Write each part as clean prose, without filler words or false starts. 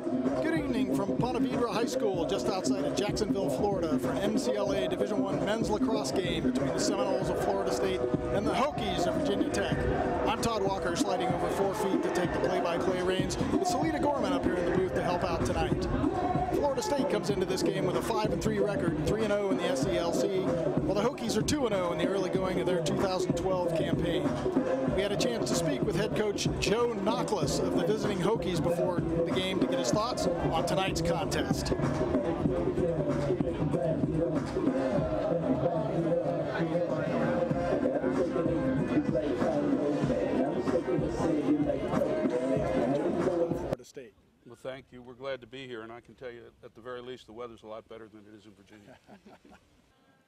Good evening from Ponte Vedra High School, just outside of Jacksonville, Florida, for an MCLA Division I men's lacrosse game between the Seminoles of Florida State and the Hokies of Virginia Tech. I'm Todd Walker, sliding over 4 feet to take the play-by-play reins, with Salita Gorman up here in the booth to help out tonight. Florida State comes into this game with a 5-3 record, 3-0 in the SELC, while the Hokies are 2-0 in the early going of their 2012 campaign. We had a chance to speak with head coach Joe Knockless of the visiting Hokies before the game to get his thoughts on tonight's contest. Florida State. Well, thank you. We're glad to be here, and I can tell you, at the very least, the weather's a lot better than it is in Virginia.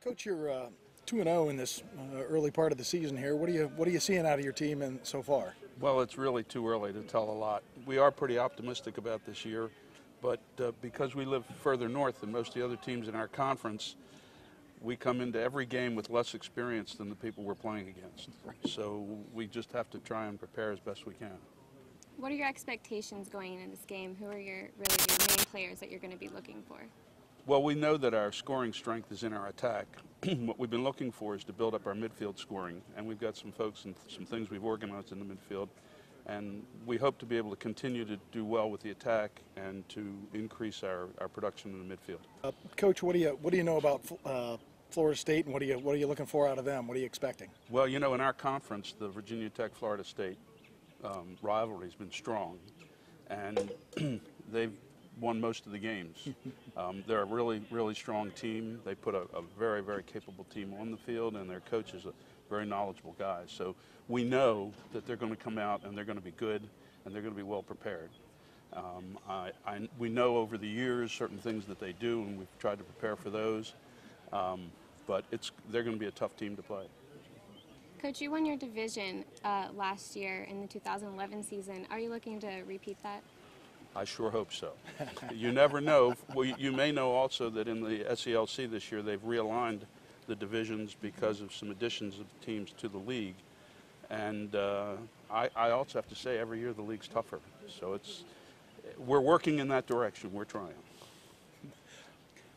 Coach, you're 2-0 in this early part of the season here. What are you seeing out of your team so far? Well, it's really too early to tell a lot. We are pretty optimistic about this year, but because we live further north than most of the other teams in our conference, we come into every game with less experience than the people we're playing against. So we just have to try and prepare as best we can. What are your expectations going into this game? Who are your main players that you're going to be looking for? Well, we know that our scoring strength is in our attack. What we've been looking for is to build up our midfield scoring, and we've got some folks and some things we've organized in the midfield, and we hope to be able to continue to do well with the attack and to increase our production in the midfield. Coach, what do you know about Florida State, and what are you looking for out of them? What are you expecting? Well, you know, in our conference, the Virginia Tech Florida State rivalry has been strong, and they've won most of the games. They're a really strong team. They put a very capable team on the field, and their coach is a very knowledgeable guy. So we know that they're going to come out and they're going to be good and they're going to be well prepared. We know over the years certain things that they do, and we've tried to prepare for those. But they're going to be a tough team to play. Coach, you won your division last year in the 2011 season. Are you looking to repeat that? I sure hope so. You never know. Well, you may know also that in the SELC this year they've realigned the divisions because of some additions of teams to the league. And I also have to say every year the league's tougher. So we're working in that direction. We're trying.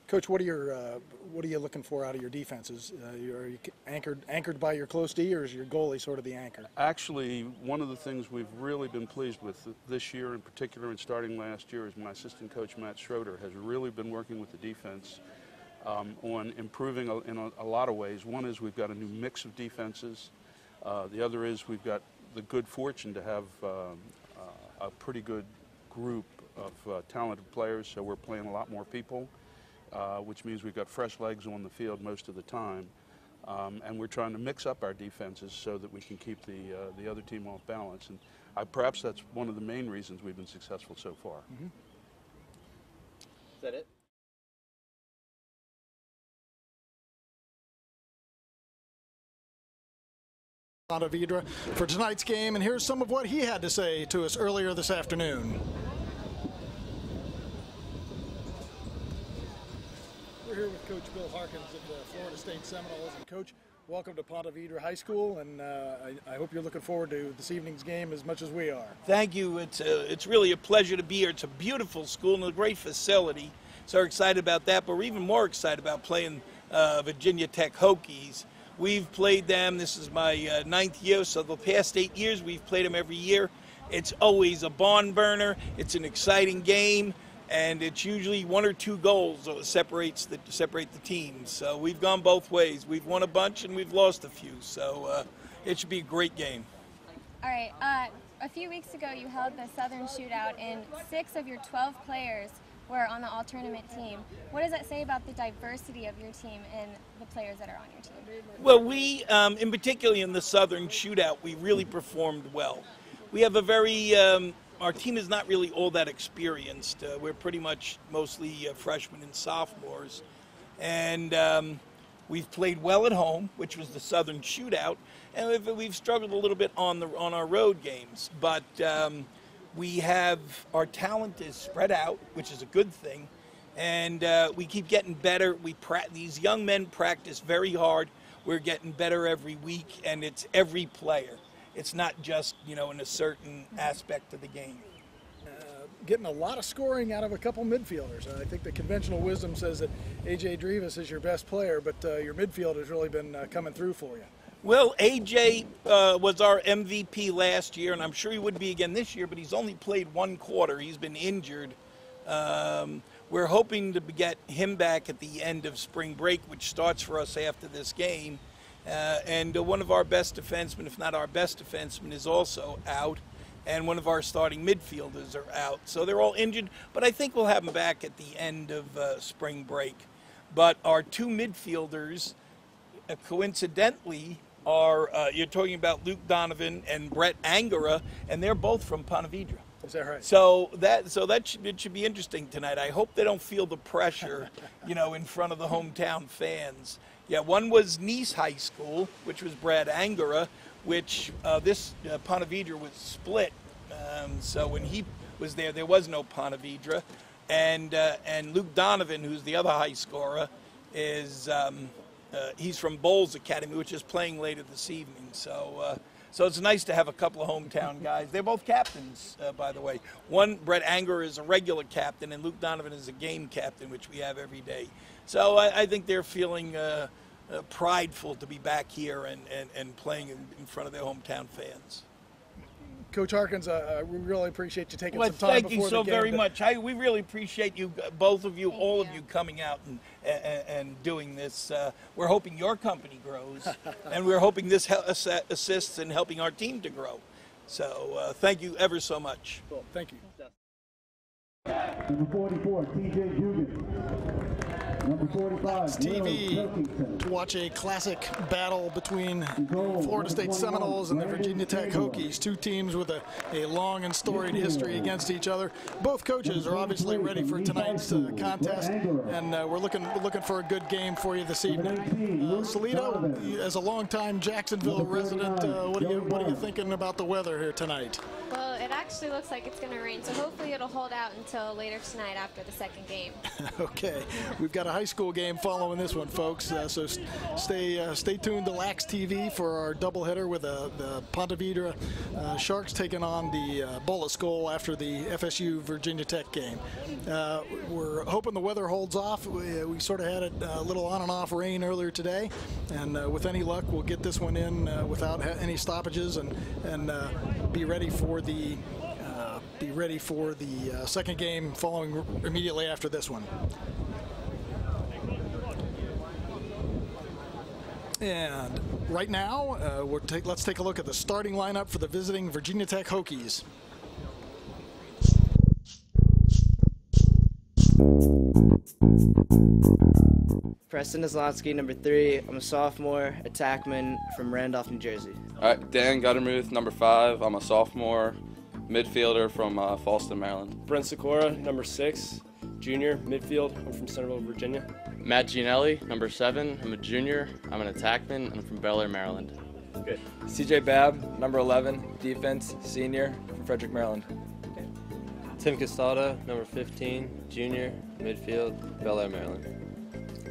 Coach, what are you looking for out of your defenses? Are you anchored by your close D, or is your goalie sort of the anchor? Actually, one of the things we've really been pleased with this year in particular and starting last year is my assistant coach, Matt Schroeder, has really been working with the defense on improving in a lot of ways. One is we've got a new mix of defenses. The other is we've got the good fortune to have a pretty good group of talented players, so we're playing a lot more people. Which means we've got fresh legs on the field most of the time, and we're trying to mix up our defenses so that we can keep the other team off balance. And perhaps that's one of the main reasons we've been successful so far. Mm-hmm. Is that it? Ponte Vedra for tonight's game, and here's some of what he had to say to us earlier this afternoon. We're here with Coach Bill Harkins of the Florida State Seminoles. And Coach, welcome to Ponte Vedra High School, and I hope you're looking forward to this evening's game as much as we are. Thank you. It's really a pleasure to be here. It's a beautiful school and a great facility. So we're excited about that, but we're even more excited about playing Virginia Tech Hokies. We've played them. This is my 9th year, so the past 8 years we've played them every year. It's always a barn burner. It's an exciting game. And it's usually 1 or 2 goals that separate the teams. So we've gone both ways. We've won a bunch and we've lost a few. So it should be a great game. All right. A few weeks ago you held the Southern Shootout, and 6 of your 12 players were on the all-tournament team. What does that say about the diversity of your team and the players that are on your team? Well, we, in particular in the Southern Shootout, we really performed well. We have a very our team is not really all that experienced. We're pretty much mostly freshmen and sophomores. And we've played well at home, which was the Southern Shootout, and we've struggled a little bit on our road games. But we have, our talent is spread out, which is a good thing, and we keep getting better. These young men practice very hard. We're getting better every week, and it's every player. It's not just, in a certain aspect of the game. getting a lot of scoring out of a couple midfielders. I think the conventional wisdom says that A.J. Drivas is your best player, but your midfield has really been coming through for you. Well, A.J. Was our MVP last year, and I'm sure he would be again this year, but he's only played one quarter. He's been injured. We're hoping to get him back at the end of spring break, which starts for us after this game. And one of our best defensemen, if not our best defenseman, is also out. And one of our starting midfielders are out. So they're all injured, but I think we'll have them back at the end of spring break. But our two midfielders, coincidentally, are, you're talking about Luke Donovan and Brett Angara, and they're both from Ponte Vedra. Is that right? So it should be interesting tonight. I hope they don't feel the pressure, in front of the hometown fans. Yeah, one was Nice High School, which was Brad Angara, which this Ponte Vedra was split. So when he was there was no Ponte Vedra. And Luke Donovan, who's the other high scorer, is he's from Bowles Academy, which is playing later this evening. So it's nice to have a couple of hometown guys. They're both captains, by the way. One, Brett Angara, is a regular captain, and Luke Donovan is a game captain, which we have every day. So I think they're feeling prideful to be back here and playing in front of their hometown fans. Coach Harkins, we really appreciate you taking Well, some time thank before you so the game. very much. We really appreciate you, both of you, all of you coming out and doing this. We're hoping your company grows, and we're hoping this assists in helping our team to grow. So thank you ever so much. Cool. Thank you. Number 44, TJ Dugan. Number 45, TV to watch a classic battle between Florida State Seminoles and the Virginia Tech Hokies, two teams with a long and storied history against each other. Both coaches are obviously ready for tonight's contest, and we're looking for a good game for you this evening. Salito, as a longtime Jacksonville resident, what are you thinking about the weather here tonight? Well, it actually looks like it's going to rain, so hopefully it'll hold out until later tonight after the second game. Okay, we've got a high school game following this one, folks. So stay tuned to Lax TV for our doubleheader with the Ponte Vedra Sharks taking on the Bullet Skull after the FSU Virginia Tech game. We're hoping the weather holds off. We sort of had a little on and off rain earlier today, and with any luck, we'll get this one in without any stoppages and be ready for the second game following immediately after this one. And right now, let's take a look at the starting lineup for the visiting Virginia Tech Hokies. Preston Islotsky, number 3. I'm a sophomore attackman from Randolph, New Jersey. All right, Dan Guttermuth, number 5. I'm a sophomore midfielder from Fallston, Maryland. Brent Sikora, number 6, junior midfield. I'm from Centerville, Virginia. Matt Gianelli, number 7. I'm a junior. I'm an attackman, and I'm from Bel Air, Maryland. Good. CJ Babb, number 11, defense, senior, from Frederick, Maryland. Tim Castaldo, number 15, junior, midfield, Bel Air, Maryland.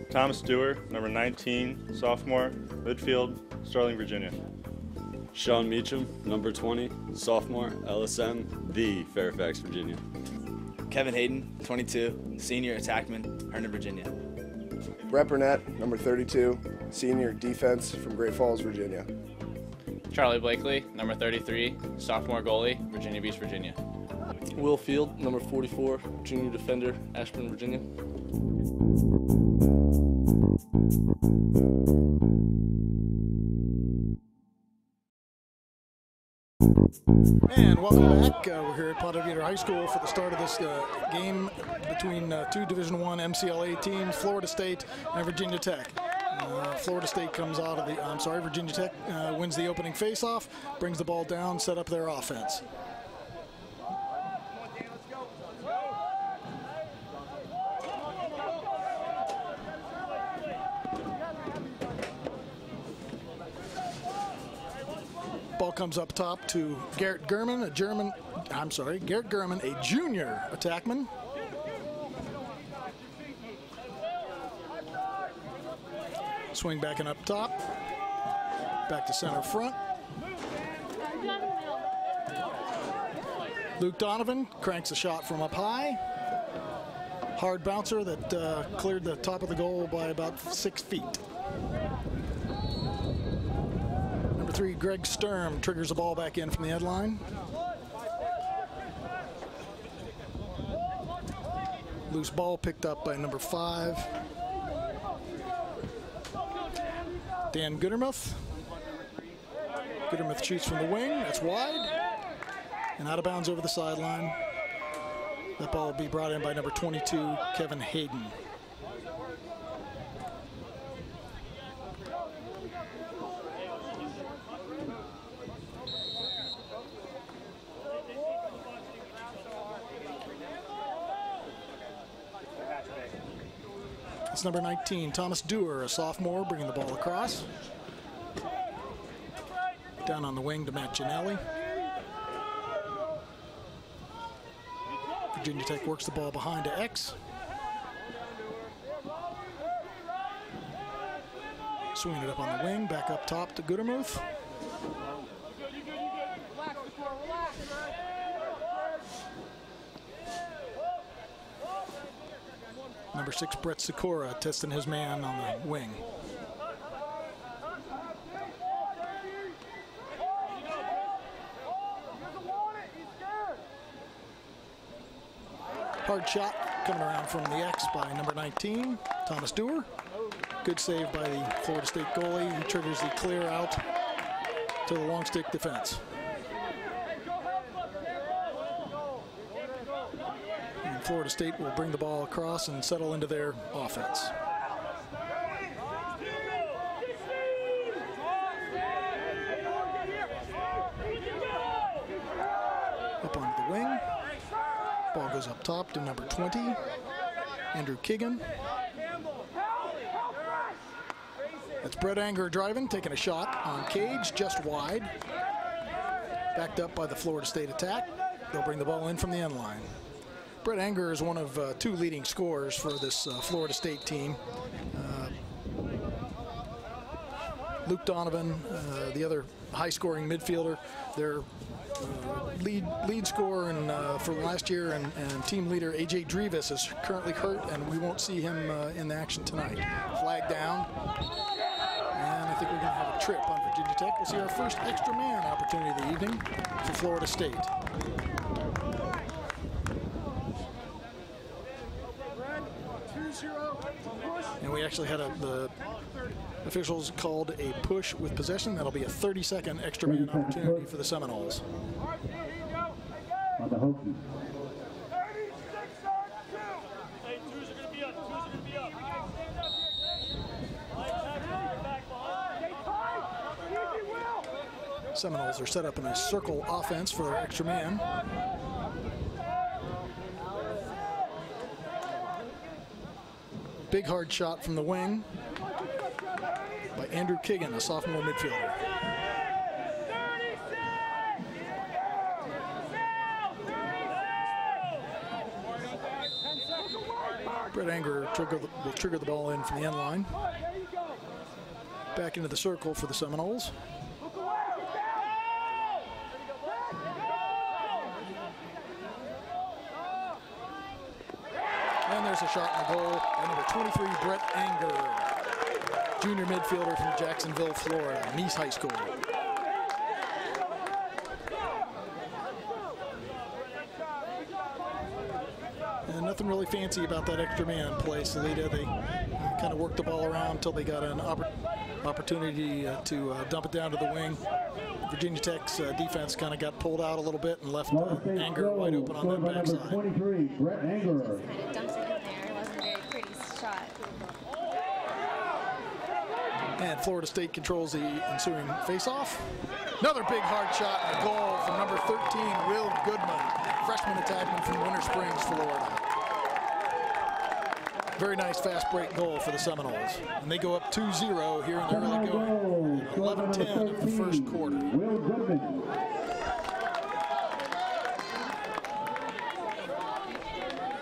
Thomas Stewart, number 19, sophomore, midfield, Sterling, Virginia. Sean Meacham, number 20, sophomore, LSM, the Fairfax, Virginia. Kevin Hayden, 22, senior, attackman, Herndon, Virginia. Brett Burnett, number 32, senior, defense, from Great Falls, Virginia. Charlie Blakely, number 33, sophomore goalie, Virginia Beach, Virginia. Will Field, number 44, junior defender, Ashburn, Virginia. And welcome back. We're here at Ponte Vedra High School for the start of this game between two Division I MCLA teams, Florida State and Virginia Tech. Florida State comes out of the, Virginia Tech wins the opening faceoff, brings the ball down, set up their offense. Ball comes up top to Garrett Gurman, a junior attackman. Swing back and up top. Back to center front. Luke Donovan cranks a shot from up high. Hard bouncer that cleared the top of the goal by about 6 feet. Number 3, Greg Sturm triggers the ball back in from the end line. Loose ball picked up by number 5, Dan Goodermuth. Goodermuth shoots from the wing. That's wide. And out of bounds over the sideline. That ball will be brought in by number 22, Kevin Hayden. It's number 19, Thomas Dewar, a sophomore, bringing the ball across. Down on the wing to Matt Gianelli. Virginia Tech works the ball behind to X. Swinging it up on the wing, back up top to Goodermuth. Number 6, Brett Sikora, testing his man on the wing. Hard shot coming around from the X by number 19, Thomas Dewar. Good save by the Florida State goalie. He triggers the clear out to the long stick defense. And Florida State will bring the ball across and settle into their offense. Up onto the wing. Ball goes up top to number 20, Andrew Keegan. That's Brett Anger driving, taking a shot on Cage, just wide. Backed up by the Florida State attack. They'll bring the ball in from the end line. Brett Anger is one of 2 leading scorers for this Florida State team. Luke Donovan, the other high-scoring midfielder, their lead scorer for last year and team leader A.J. Drevis is currently hurt, and we won't see him in action tonight. Flag down, and I think we're going to have a trip on Virginia Tech. We'll see our first extra man opportunity of the evening for Florida State. And we actually had the officials called a push with possession. That'll be a 30-second extra man opportunity for the Seminoles. On the Hokies. Seminoles are set up in a circle offense for their extra man. Big hard shot from the wing by Andrew Keegan, a sophomore midfielder. Brett Anger will trigger the ball in from the end line. Back into the circle for the Seminoles. And there's a shot in the goal by number 23, Brett Anger, junior midfielder from Jacksonville, Florida, Nice High School. And nothing really fancy about that extra man play, Salita. They kind of worked the ball around until they got an opportunity to dump it down to the wing. Virginia Tech's defense kind of got pulled out a little bit and left Anger wide open on that backside. 23, Brett Anger. And Florida State controls the ensuing face-off. Another big hard shot and a goal from number 13, Will Goodman, freshman attackman from Winter Springs, Florida. Very nice fast break goal for the Seminoles. And they go up 2-0 here in the early going. 11-10 of the first quarter. Will Goodman.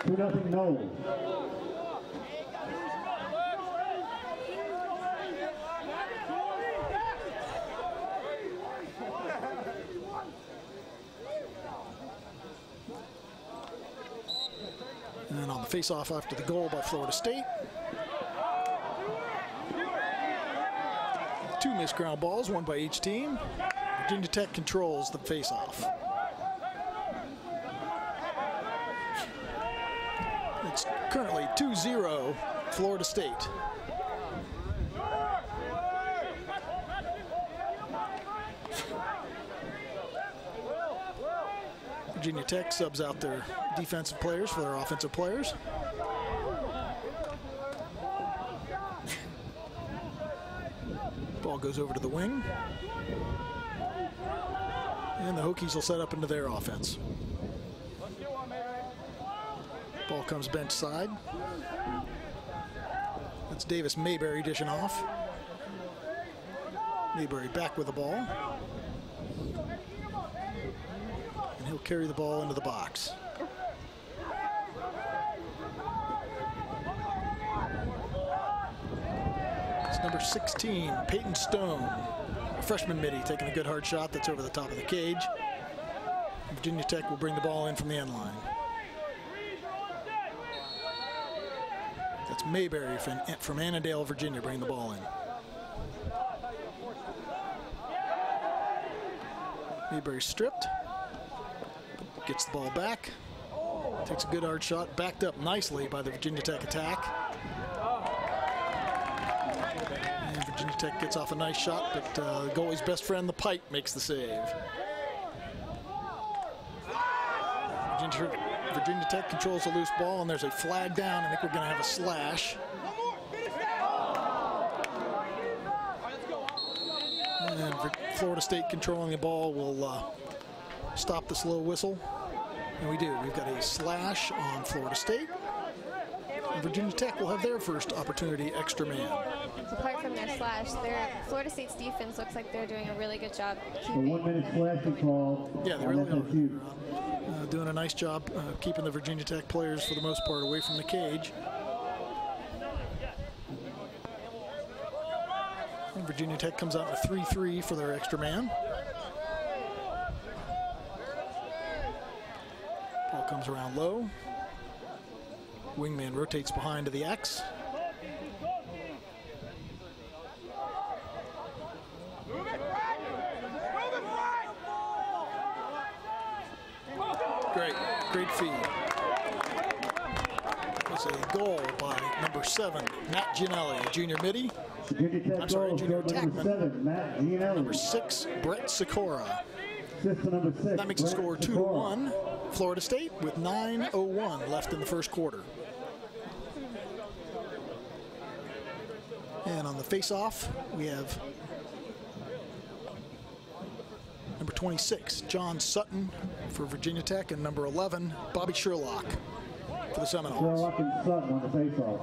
Two nothing Knowles. And on the face-off after the goal by Florida State. 2 missed ground balls, 1 by each team. Virginia Tech controls the face-off. It's currently 2-0 Florida State. Virginia Tech subs out their defensive players for their offensive players. Ball goes over to the wing. And the Hokies will set up into their offense. Ball comes bench side. That's Davis Mayberry dishing off. Mayberry back with the ball. And he'll carry the ball into the box. It's number 16, Peyton Stone, a freshman midi, taking a good hard shot that's over the top of the cage. Virginia Tech will bring the ball in from the end line. That's Mayberry from Annandale, Virginia, bringing the ball in. Mayberry stripped, gets the ball back, takes a good hard shot, backed up nicely by the Virginia Tech attack. And Virginia Tech gets off a nice shot, but the goalie's best friend, the pipe, makes the save. Virginia Tech controls the loose ball, and there's a flag down. I think we're going to have a slash. And Florida State controlling the ball will stop the slow whistle. And we do. We've got a slash on Florida State. And Virginia Tech will have their first opportunity, extra man. Apart from their slash, Florida State's defense looks like they're doing a really good job A 1 minute slash call. Yeah, they really are. Doing a nice job keeping the Virginia Tech players, for the most part, away from the cage. And Virginia Tech comes out in a 3-3 for their extra man. Ball comes around low. Wingman rotates behind to the X. Great feed. It's a goal by number 7, Matt Gianelli, junior midi. Junior attackman. Number 6, Brett Sikora. That makes the score 2-1. Florida State with 9:01 left in the first quarter. And on the face-off, we have number 26, John Sutton for Virginia Tech, and number 11, Bobby Sherlock for the Seminoles. Sherlock and Sutton on the face-off.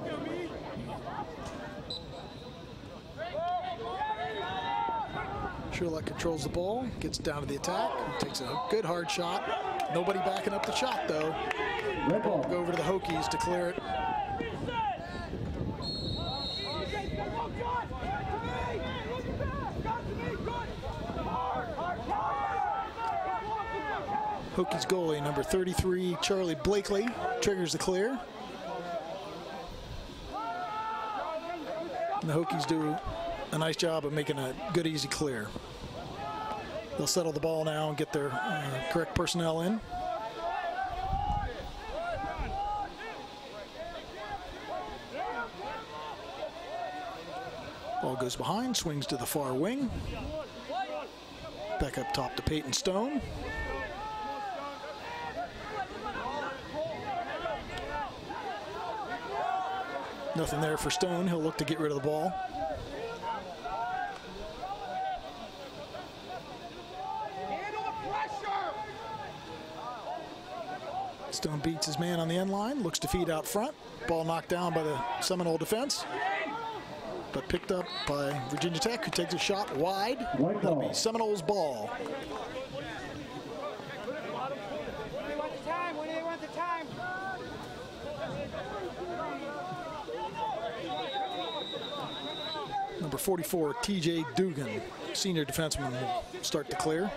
Sherlock controls the ball, gets down to the attack, takes a good hard shot. Nobody backing up the shot, though. Ball go over to the Hokies to clear it. Hokies goalie, number 33, Charlie Blakely, triggers the clear. And the Hokies do a nice job of making a good, easy clear. They'll settle the ball now and get their correct personnel in. Ball goes behind, swings to the far wing. Back up top to Peyton Stone. Nothing there for Stone. He'll look to get rid of the ball. Stone beats his man on the end line, looks to feed out front. Ball knocked down by the Seminole defense, but picked up by Virginia Tech, who takes a shot wide. That'll be Seminoles' ball. Number 44, TJ Dugan, senior defenseman, will start to clear.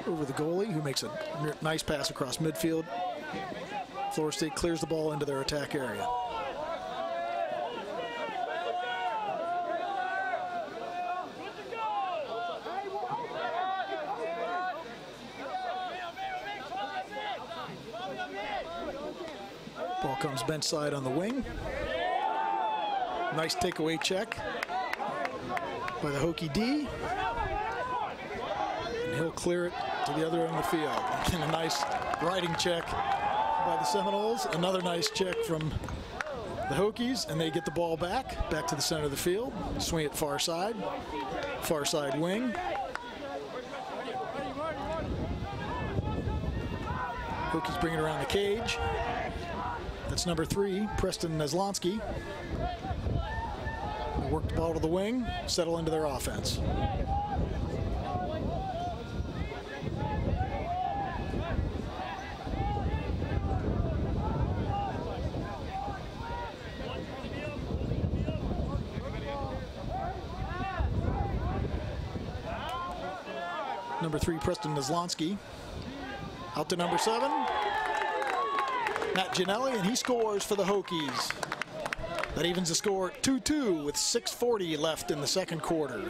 Over the goalie, who makes a nice pass across midfield. Florida State clears the ball into their attack area. Ball comes bench side on the wing. Nice takeaway check by the Hokie D. And he'll clear it to the other end of the field. And a nice riding check by the Seminoles. Another nice check from the Hokies, and they get the ball back to the center of the field. Swing it far side wing. Hokies bring it around the cage. That's number 3, Preston Neslonsky. They work the ball to the wing, settle into their offense. Number 3, Preston Neslonsky. Out to number 7, Matt Ginelli, and he scores for the Hokies. That evens the score 2-2 with 6:40 left in the second quarter.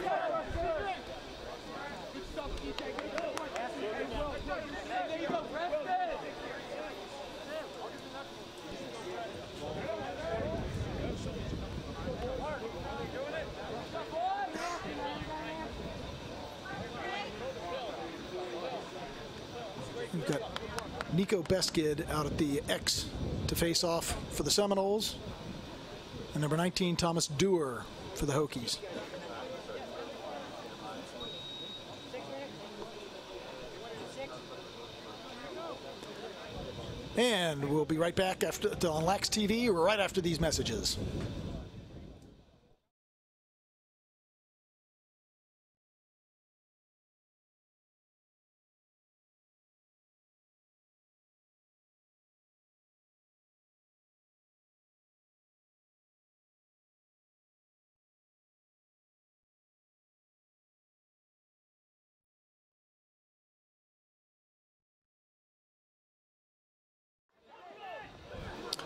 We've got Nico Beskid out at the X to face off for the Seminoles. And number 19, Thomas Dewar for the Hokies. And we'll be right back on Lax TV right after these messages.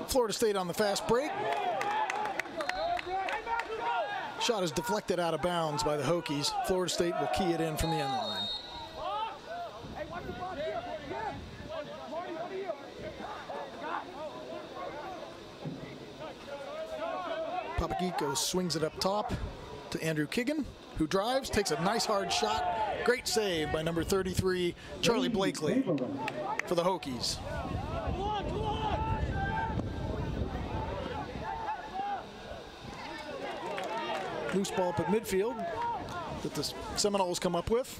Florida State on the fast break. Shot is deflected out of bounds by the Hokies. Florida State will key it in from the end line. Papagico swings it up top to Andrew Kiggin, who drives, takes a nice hard shot. Great save by number 33, Charlie Blakely for the Hokies. Loose ball up at midfield that the Seminoles come up with.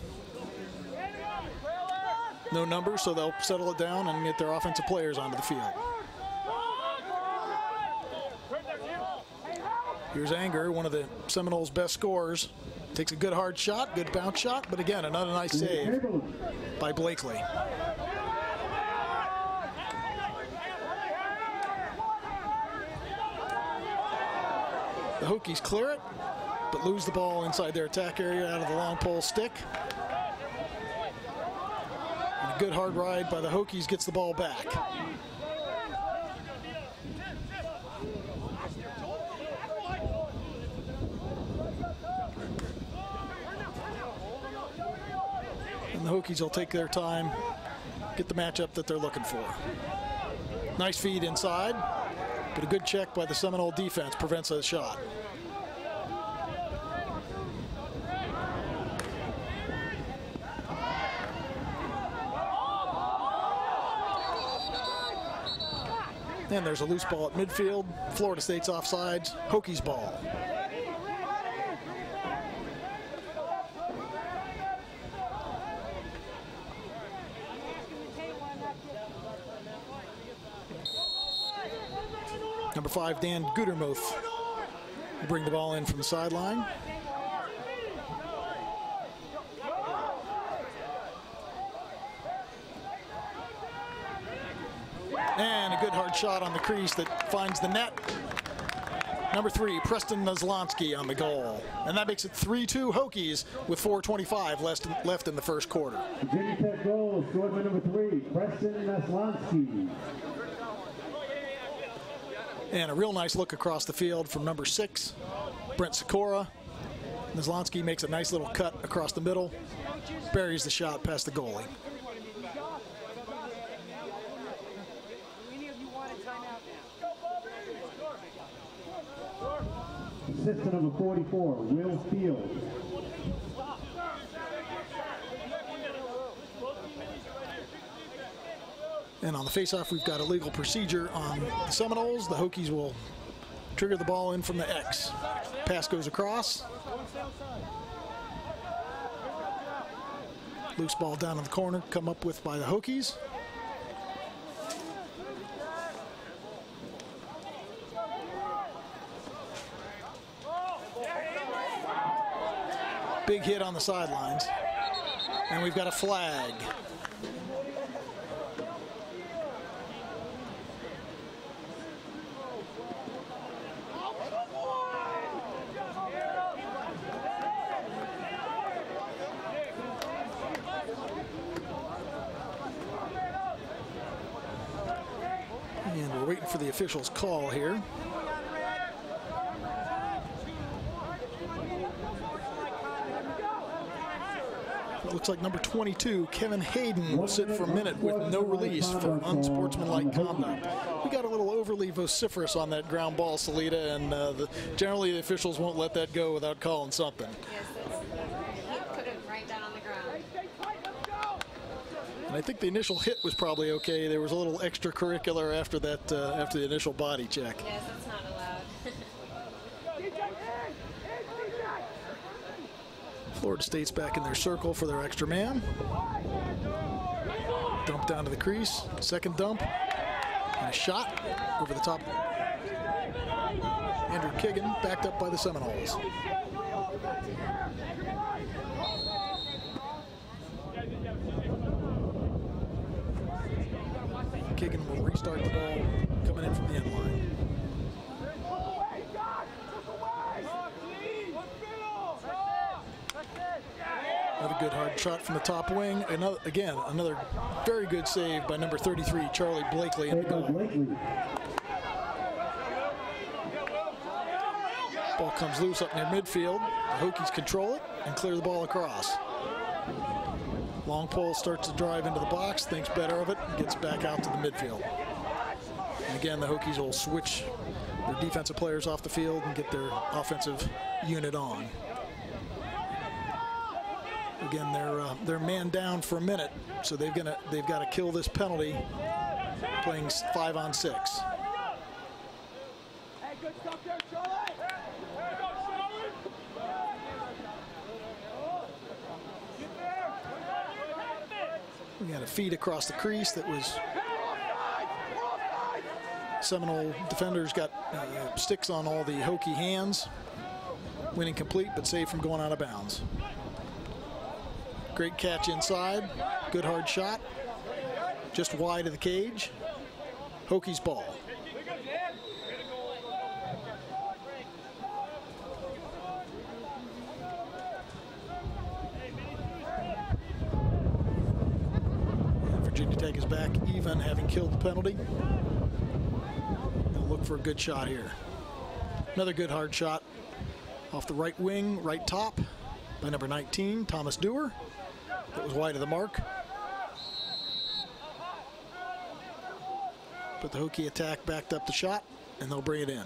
No number, so they'll settle it down and get their offensive players onto the field. Here's Anger, one of the Seminoles' best scorers. Takes a good hard shot, good bounce shot, but again, another nice save by Blakely. The Hokies clear it, but lose the ball inside their attack area out of the long pole stick. And a good hard ride by the Hokies gets the ball back. And the Hokies will take their time, get the matchup that they're looking for. Nice feed inside, but a good check by the Seminole defense prevents a shot. And there's a loose ball at midfield. Florida State's offsides. Hokies ball. Number 5, Dan Gudermuth will bring the ball in from the sideline. And a good hard shot on the crease that finds the net. Number 3, Preston Nazlonsky on the goal. And that makes it 3-2 Hokies with 4:25 left in the first quarter. Virginia Tech goal scored by number 3, Preston Nazlonsky. And a real nice look across the field from number 6, Brent Sikora. Nazlonsky makes a nice little cut across the middle, buries the shot past the goalie. Assistant number 44, Will Field. And on the faceoff, we've got a legal procedure on the Seminoles. The Hokies will trigger the ball in from the X. Pass goes across. Loose ball down in the corner, come up with by the Hokies. Big hit on the sidelines. And we've got a flag. And we're waiting for the official's call here. It looks like number 22, Kevin Hayden, will sit for a minute with no release for unsportsmanlike conduct. We got a little overly vociferous on that ground ball, Salita, and generally the officials won't let that go without calling something. He put it right down on the ground. And I think the initial hit was probably okay. There was a little extracurricular after that, after the initial body check. Yes, that's not allowed. Florida State's back in their circle for their extra man. Dump down to the crease. Second dump. And a shot over the top. Andrew Kiggin backed up by the Seminoles. Kiggin will restart the ball coming in from the end line. Another good hard shot from the top wing. Another very good save by number 33, Charlie Blakely in the goal. Ball comes loose up near midfield. The Hokies control it and clear the ball across. Long pole starts to drive into the box, thinks better of it, gets back out to the midfield. And again, the Hokies will switch their defensive players off the field and get their offensive unit on. Again, they're man down for a minute, so they've got to kill this penalty, playing 5-on-6. We got a feed across the crease that was. Seminole defenders got sticks on all the Hokie hands. Winning complete, but saved from going out of bounds. Great catch inside. Good hard shot. Just wide of the cage. Hokies ball. And Virginia Tech is back even, having killed the penalty. They'll look for a good shot here. Another good hard shot off the right wing, right top by number 19, Thomas Dewar. That was wide of the mark. But the Hokie attack backed up the shot, and they'll bring it in.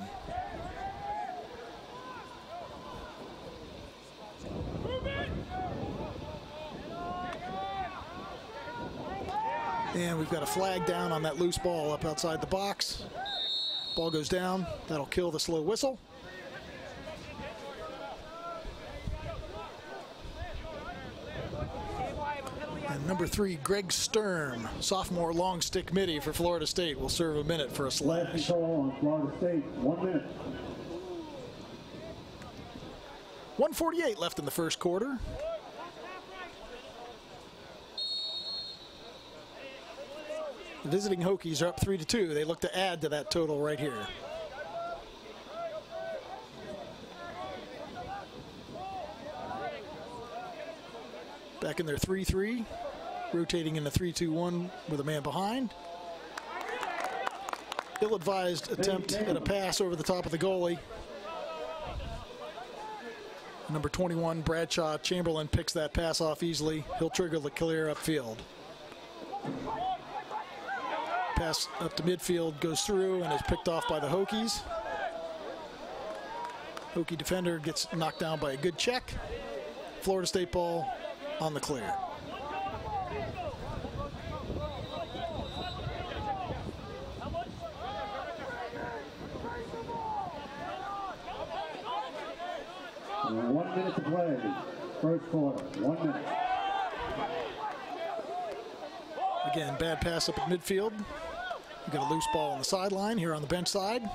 And we've got a flag down on that loose ball up outside the box. Ball goes down. That'll kill the slow whistle. And number 3, Greg Sturm, sophomore long stick midi for Florida State, will serve a minute for a slash. Call on Florida State, 1 minute. 1:48 left in the first quarter. The visiting Hokies are up 3-2. They look to add to that total right here. back in their 3-3, rotating in the 3-2-1 with a man behind. Ill-advised attempt at a pass over the top of the goalie. Number 21, Bradshaw Chamberlain, picks that pass off easily. He'll trigger the clear upfield. Pass up to midfield, goes through and is picked off by the Hokies. Hokie defender gets knocked down by a good check. Florida State ball on the clear. One minute to play. First quarter, 1 minute. Again, bad pass up at midfield. We got a loose ball on the sideline here on the bench side.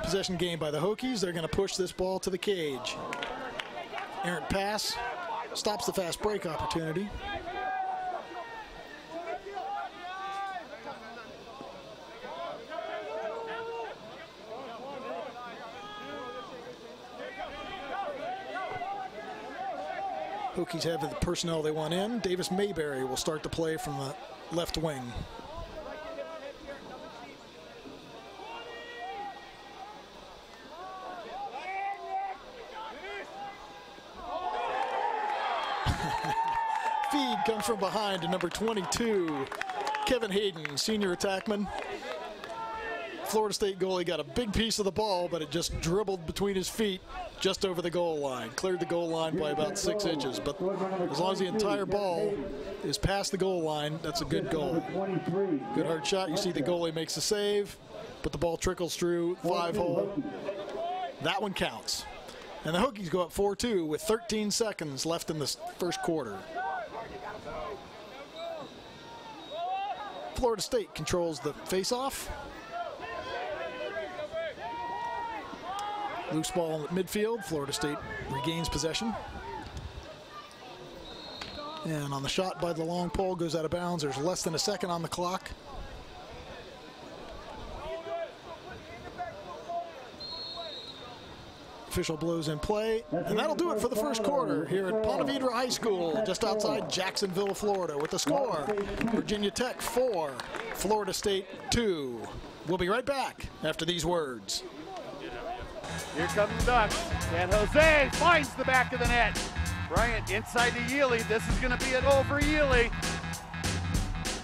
Possession gained by the Hokies. They're going to push this ball to the cage. Errant pass stops the fast break opportunity. Hokies have the personnel they want in. Davis Mayberry will start the play from the left wing. Feed comes from behind to number 22, Kevin Hayden, senior attackman. Florida State goalie got a big piece of the ball, but it just dribbled between his feet just over the goal line. Cleared the goal line by about 6 inches, but as long as the entire ball is past the goal line, that's a good goal. Good hard shot. You see the goalie makes a save, but the ball trickles through 5-hole. That one counts. And the Hokies go up 4-2 with 13 seconds left in the first quarter. Florida State controls the face-off. Loose ball at midfield. Florida State regains possession. And on the shot by the long pole, goes out of bounds. There's less than a second on the clock. Official blows in play, and that'll do it for the first quarter here at Ponte Vedra High School, just outside Jacksonville, Florida, with the score: Virginia Tech 4, Florida State 2. We'll be right back after these words. Here come the Ducks. San Jose finds the back of the net. Bryant inside to Yealy. This is going to be a goal for Yealy.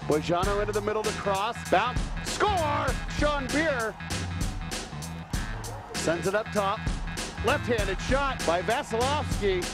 Bojano into the middle to cross. Bounce. Score! Sean Beer sends it up top. Left-handed shot by Vasilevsky.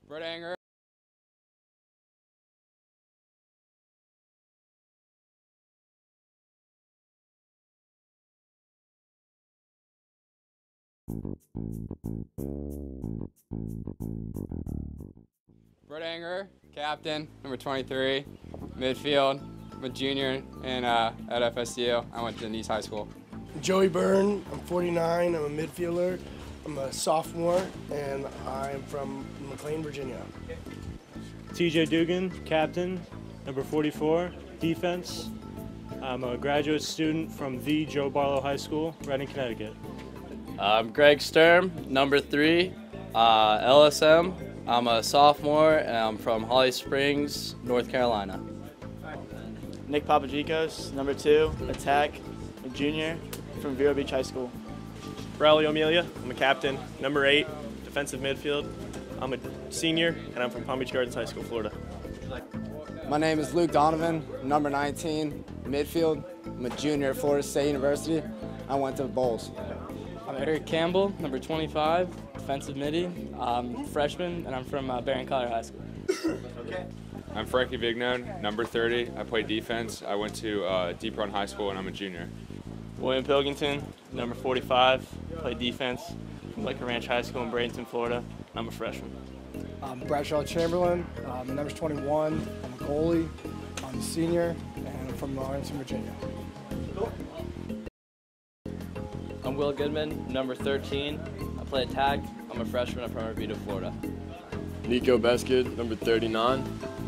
Brett Anger. Brett Anger, captain, number 23, midfield. I'm a junior at FSU. I went to Nice High School. Joey Byrne, I'm 49, I'm a midfielder, I'm a sophomore, and I'm from McLean, Virginia. TJ Dugan, captain, number 44, defense. I'm a graduate student from the Joe Barlow High School, Reading, Connecticut. I'm Greg Sturm, number 3, LSM. I'm a sophomore, and I'm from Holly Springs, North Carolina. Nick Papagikos, number 2, attack, a junior from Vero Beach High School. Riley O'Melia, I'm a captain, number 8, defensive midfield. I'm a senior, and I'm from Palm Beach Gardens High School, Florida. My name is Luke Donovan, number 19, midfield. I'm a junior at Florida State University. I went to bowls. I'm Eric Campbell, number 25, defensive midi. I'm freshman, and I'm from Barron Collier High School. I'm Frankie Vignone, number 30. I play defense. I went to Deep Run High School, and I'm a junior. William Pilkington, number 45, play defense from Laker Ranch High School in Bradenton, Florida, and I'm a freshman. I'm Bradshaw Chamberlain, number 21, I'm a goalie, I'm a senior, and I'm from Lawrence, Virginia. I'm Will Goodman, number 13, I play attack. I'm a freshman. I'm from Arvita, Florida. Nico Beskid, number 39.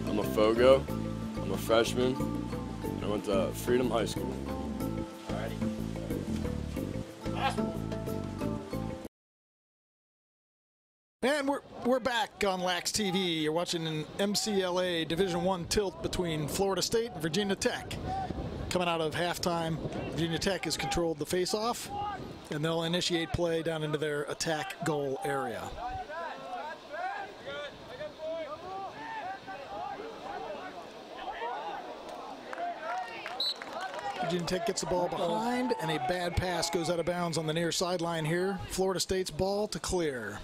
I'm a Fogo. I'm a freshman. I went to Freedom High School. And we're back on Lax TV. You're watching an MCLA Division I tilt between Florida State and Virginia Tech. Coming out of halftime, Virginia Tech has controlled the face-off, and they'll initiate play down into their attack goal area. Virginia Tech gets the ball behind, and a bad pass goes out of bounds on the near sideline here. Florida State's ball to clear.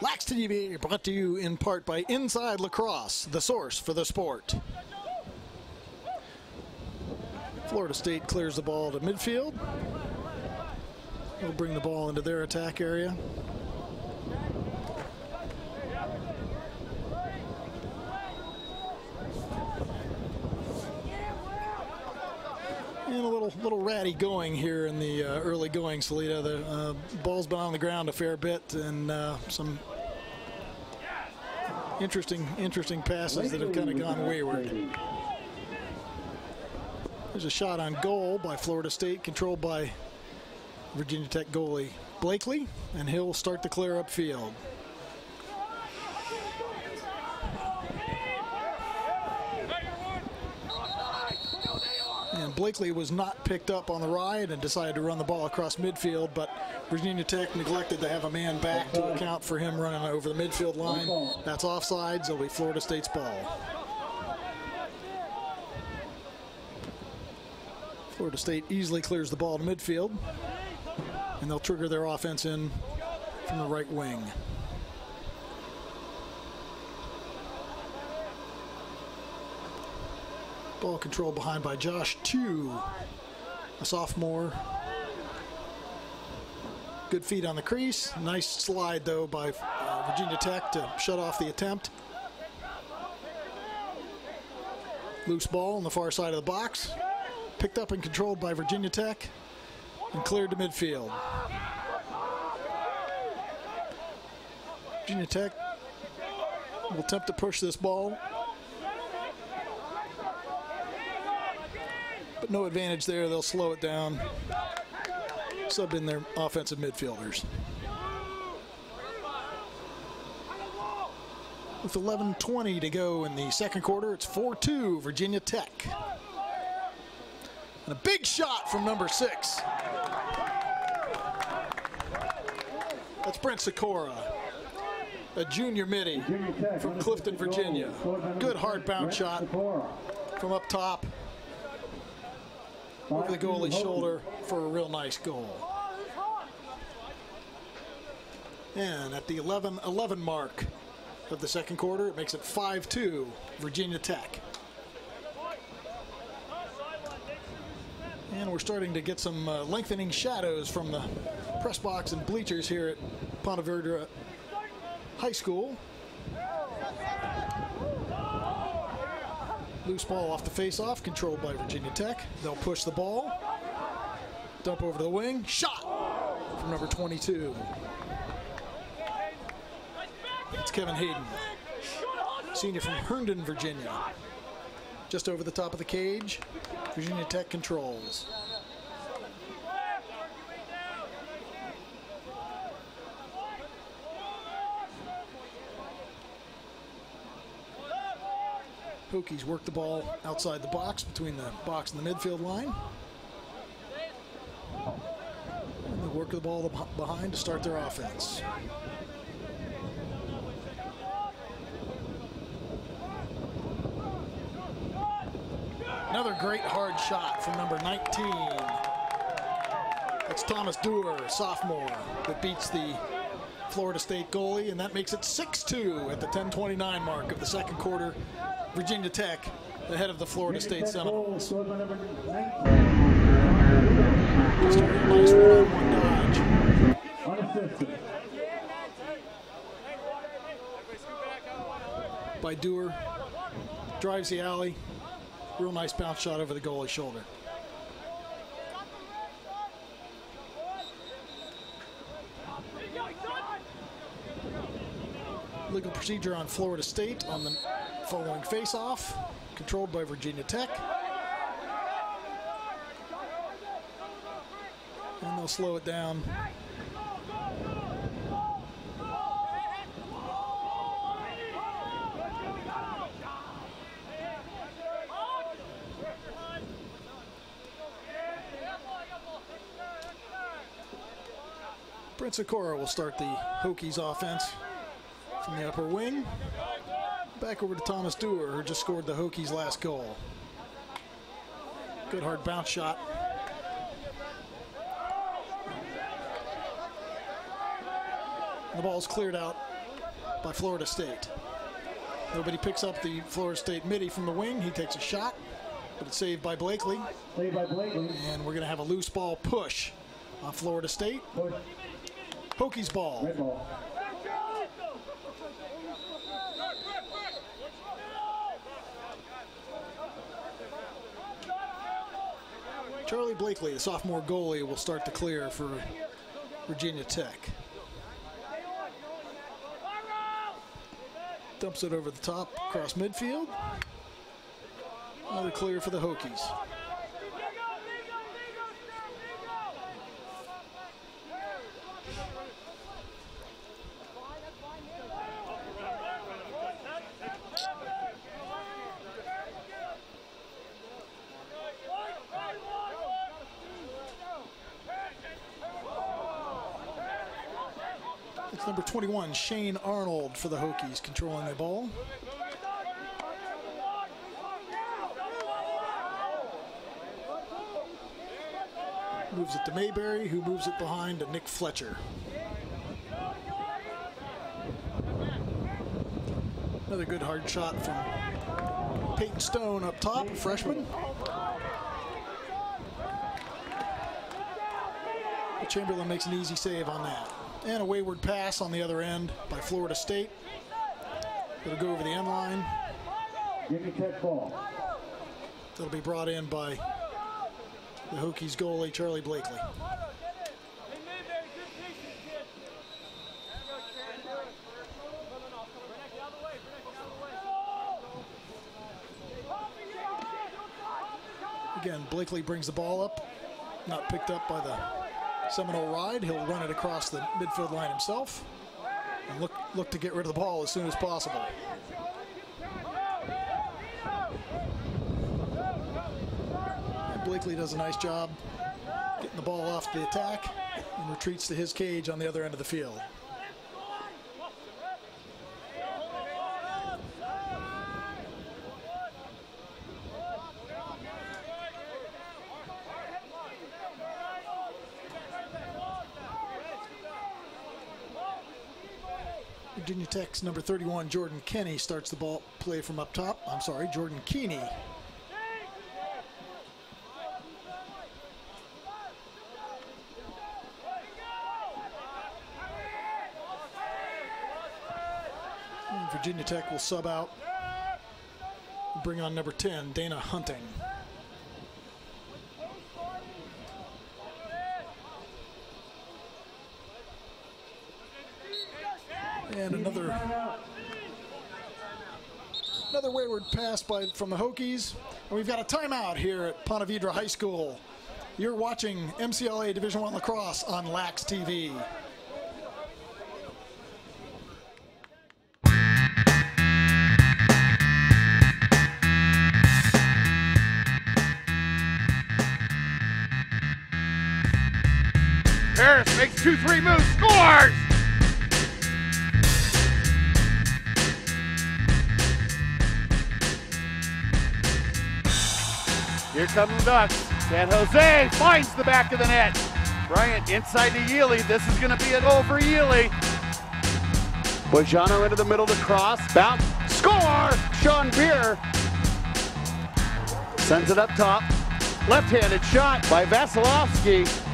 Lax TV brought to you in part by Inside Lacrosse, the source for the sport. Florida State clears the ball to midfield. They'll bring the ball into their attack area. And a little ratty going here in the early going, Salita. The ball's been on the ground a fair bit, and some interesting passes that have kind of gone wayward. There's a shot on goal by Florida State, controlled by Virginia Tech goalie Blakely, and he'll start the clear upfield. And Blakely was not picked up on the ride and decided to run the ball across midfield, but Virginia Tech neglected to have a man back to account for him running over the midfield line. That's offsides. It'll be Florida State's ball. Florida State easily clears the ball to midfield, and they'll trigger their offense in from the right wing. Ball controlled behind by Josh Tew, a sophomore. Good feet on the crease. Nice slide, though, by Virginia Tech to shut off the attempt. Loose ball on the far side of the box. Picked up and controlled by Virginia Tech and cleared to midfield. Virginia Tech will attempt to push this ball, but no advantage there. They'll slow it down, sub in their offensive midfielders. With 11:20 to go in the second quarter, it's 4-2 Virginia Tech. And a big shot from number 6. That's Brent Sikora, a junior midi from Clifton, Virginia. Good hard bounce shot from up top over the goalie's shoulder for a real nice goal. And at the 11:11 mark of the second quarter, it makes it 5-2 Virginia Tech. And we're starting to get some lengthening shadows from the press box and bleachers here at Ponte Vedra High School. Loose ball off the face-off, controlled by Virginia Tech. They'll push the ball. Dump over to the wing. Shot from number 22. It's Kevin Hayden, senior from Herndon, Virginia. Just over the top of the cage. Virginia Tech controls. Hokies work the ball outside the box, between the box and the midfield line. And they work the ball behind to start their offense. Another great hard shot from number 19. That's Thomas Dewar, sophomore, that beats the Florida State goalie, and that makes it 6-2 at the 10:29 mark of the second quarter. Virginia Tech ahead of the Florida State Seminoles. Just a nice one-on-one dodge by Dewar. Drives the alley. Real nice bounce shot over the goalie's shoulder. Legal procedure on Florida State on the following face-off, controlled by Virginia Tech. And they'll slow it down. Prince Okora will start the Hokies offense from the upper wing. Back over to Thomas Dewar, who just scored the Hokies' last goal. Good hard bounce shot. The ball's cleared out by Florida State. Nobody picks up the Florida State midi from the wing. He takes a shot, but it's saved by Blakely. Saved by Blakely. And we're going to have a loose ball push on Florida State. Push. Hokies ball. Red ball. Charlie Blakely, the sophomore goalie, will start the clear for Virginia Tech. Dumps it over the top across midfield. Another clear for the Hokies. It's number 21, Shane Arnold, for the Hokies, controlling the ball. Moves it to Mayberry, who moves it behind to Nick Fletcher. Another good hard shot from Peyton Stone up top, a freshman. Chamberlain makes an easy save on that. And a wayward pass on the other end by Florida State. It'll go over the end line. That'll be brought in by the Hokies goalie, Charlie Blakely. Again, Blakely brings the ball up, not picked up by the Seminole Ride. He'll run it across the midfield line himself and look to get rid of the ball as soon as possible. And Blakely does a nice job getting the ball off the attack and retreats to his cage on the other end of the field. Virginia Tech's number 31, Jordan Kenny, starts the ball play from up top. I'm sorry, Jordan Keeney. Virginia Tech will sub out. Bring on number 10, Dana Hunting. And another wayward pass from the Hokies. And we've got a timeout here at Ponte Vedra High School. You're watching MCLA Division I Lacrosse on LAX TV. Harris makes 2-3 moves, scores! Here come the Ducks. San Jose finds the back of the net. Bryant inside to Yealy. This is going to be a goal for Yealy. Bojano into the middle to cross. Bounce. Score! Sean Beer sends it up top. Left-handed shot by Vasilevsky.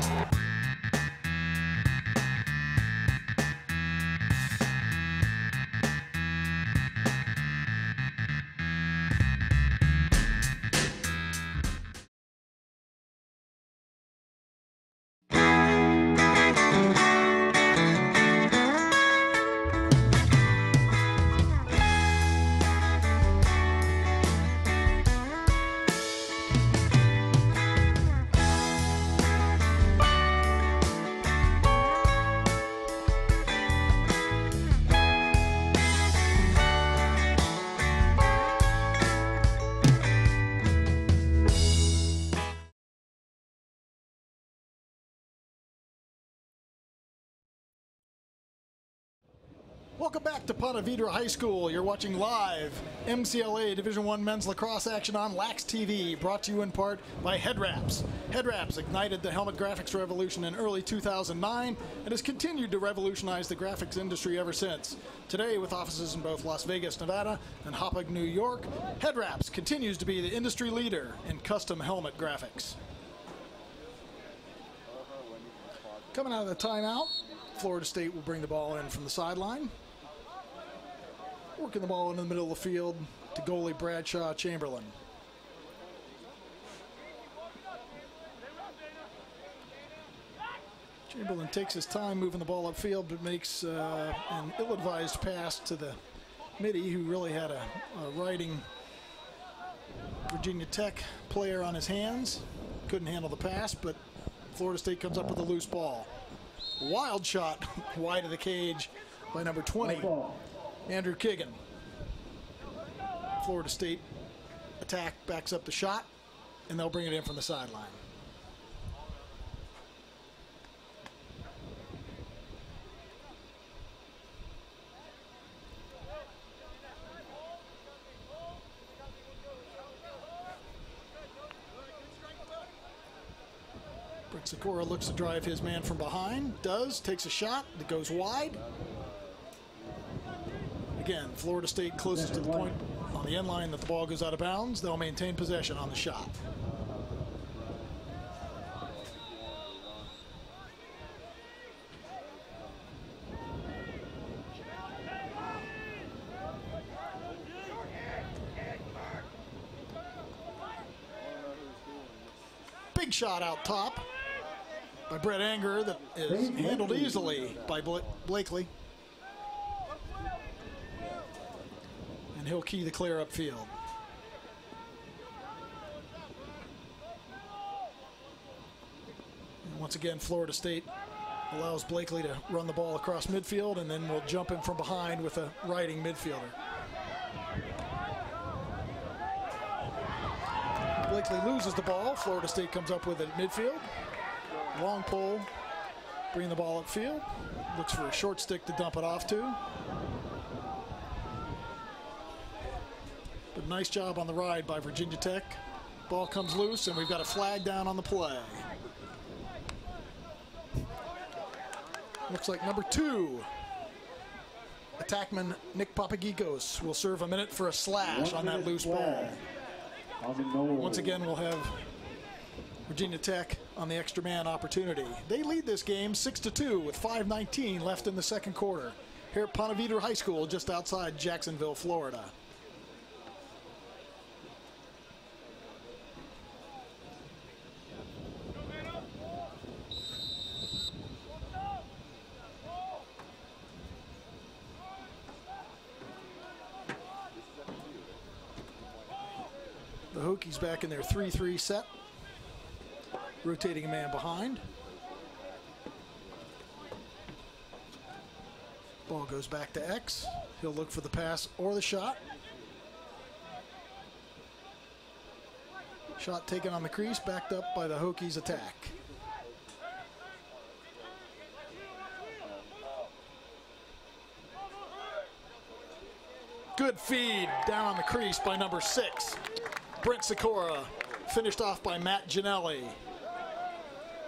Welcome back to Ponte Vedra High School. You're watching live MCLA Division I men's lacrosse action on LAX TV, brought to you in part by Head Wraps. Head Wraps ignited the helmet graphics revolution in early 2009 and has continued to revolutionize the graphics industry ever since. Today, with offices in both Las Vegas, Nevada and Hauppauge, New York, Head Wraps continues to be the industry leader in custom helmet graphics. Coming out of the timeout, Florida State will bring the ball in from the sideline. Working the ball into the middle of the field to goalie Bradshaw Chamberlain. Chamberlain takes his time moving the ball upfield, but makes an ill-advised pass to the midi, who really had a riding Virginia Tech player on his hands. Couldn't handle the pass, but Florida State comes up with a loose ball. Wild shot wide of the cage by number 20, Andrew Kiggin. Florida State attack backs up the shot, and they'll bring it in from the sideline. Sikora looks to drive his man from behind, takes a shot that goes wide. Again, Florida State closest to the point on the end line that the ball goes out of bounds. They'll maintain possession on the shot. Big shot out top by Brett Anger that is handled easily by Blakely. And he'll key the clear upfield. And once again, Florida State allows Blakely to run the ball across midfield, and then we'll jump in from behind with a riding midfielder. Blakely loses the ball. Florida State comes up with it at midfield. Long pole, bring the ball upfield. Looks for a short stick to dump it off to. But nice job on the ride by Virginia Tech. Ball comes loose, and we've got a flag down on the play. Looks like number 2, attackman Nick Papagikos, will serve a minute for a slash on that loose ball. Once again, we'll have Virginia Tech on the extra man opportunity. They lead this game 6-2 with 5:19 left in the second quarter. here at Ponte Vedra High School, just outside Jacksonville, Florida. The Hokies back in their 3-3 set, rotating a man behind. Ball goes back to X. He'll look for the pass or the shot. Shot taken on the crease, backed up by the Hokies attack. Good feed down on the crease by number 6. Brent Sikora, finished off by Matt Ginelli.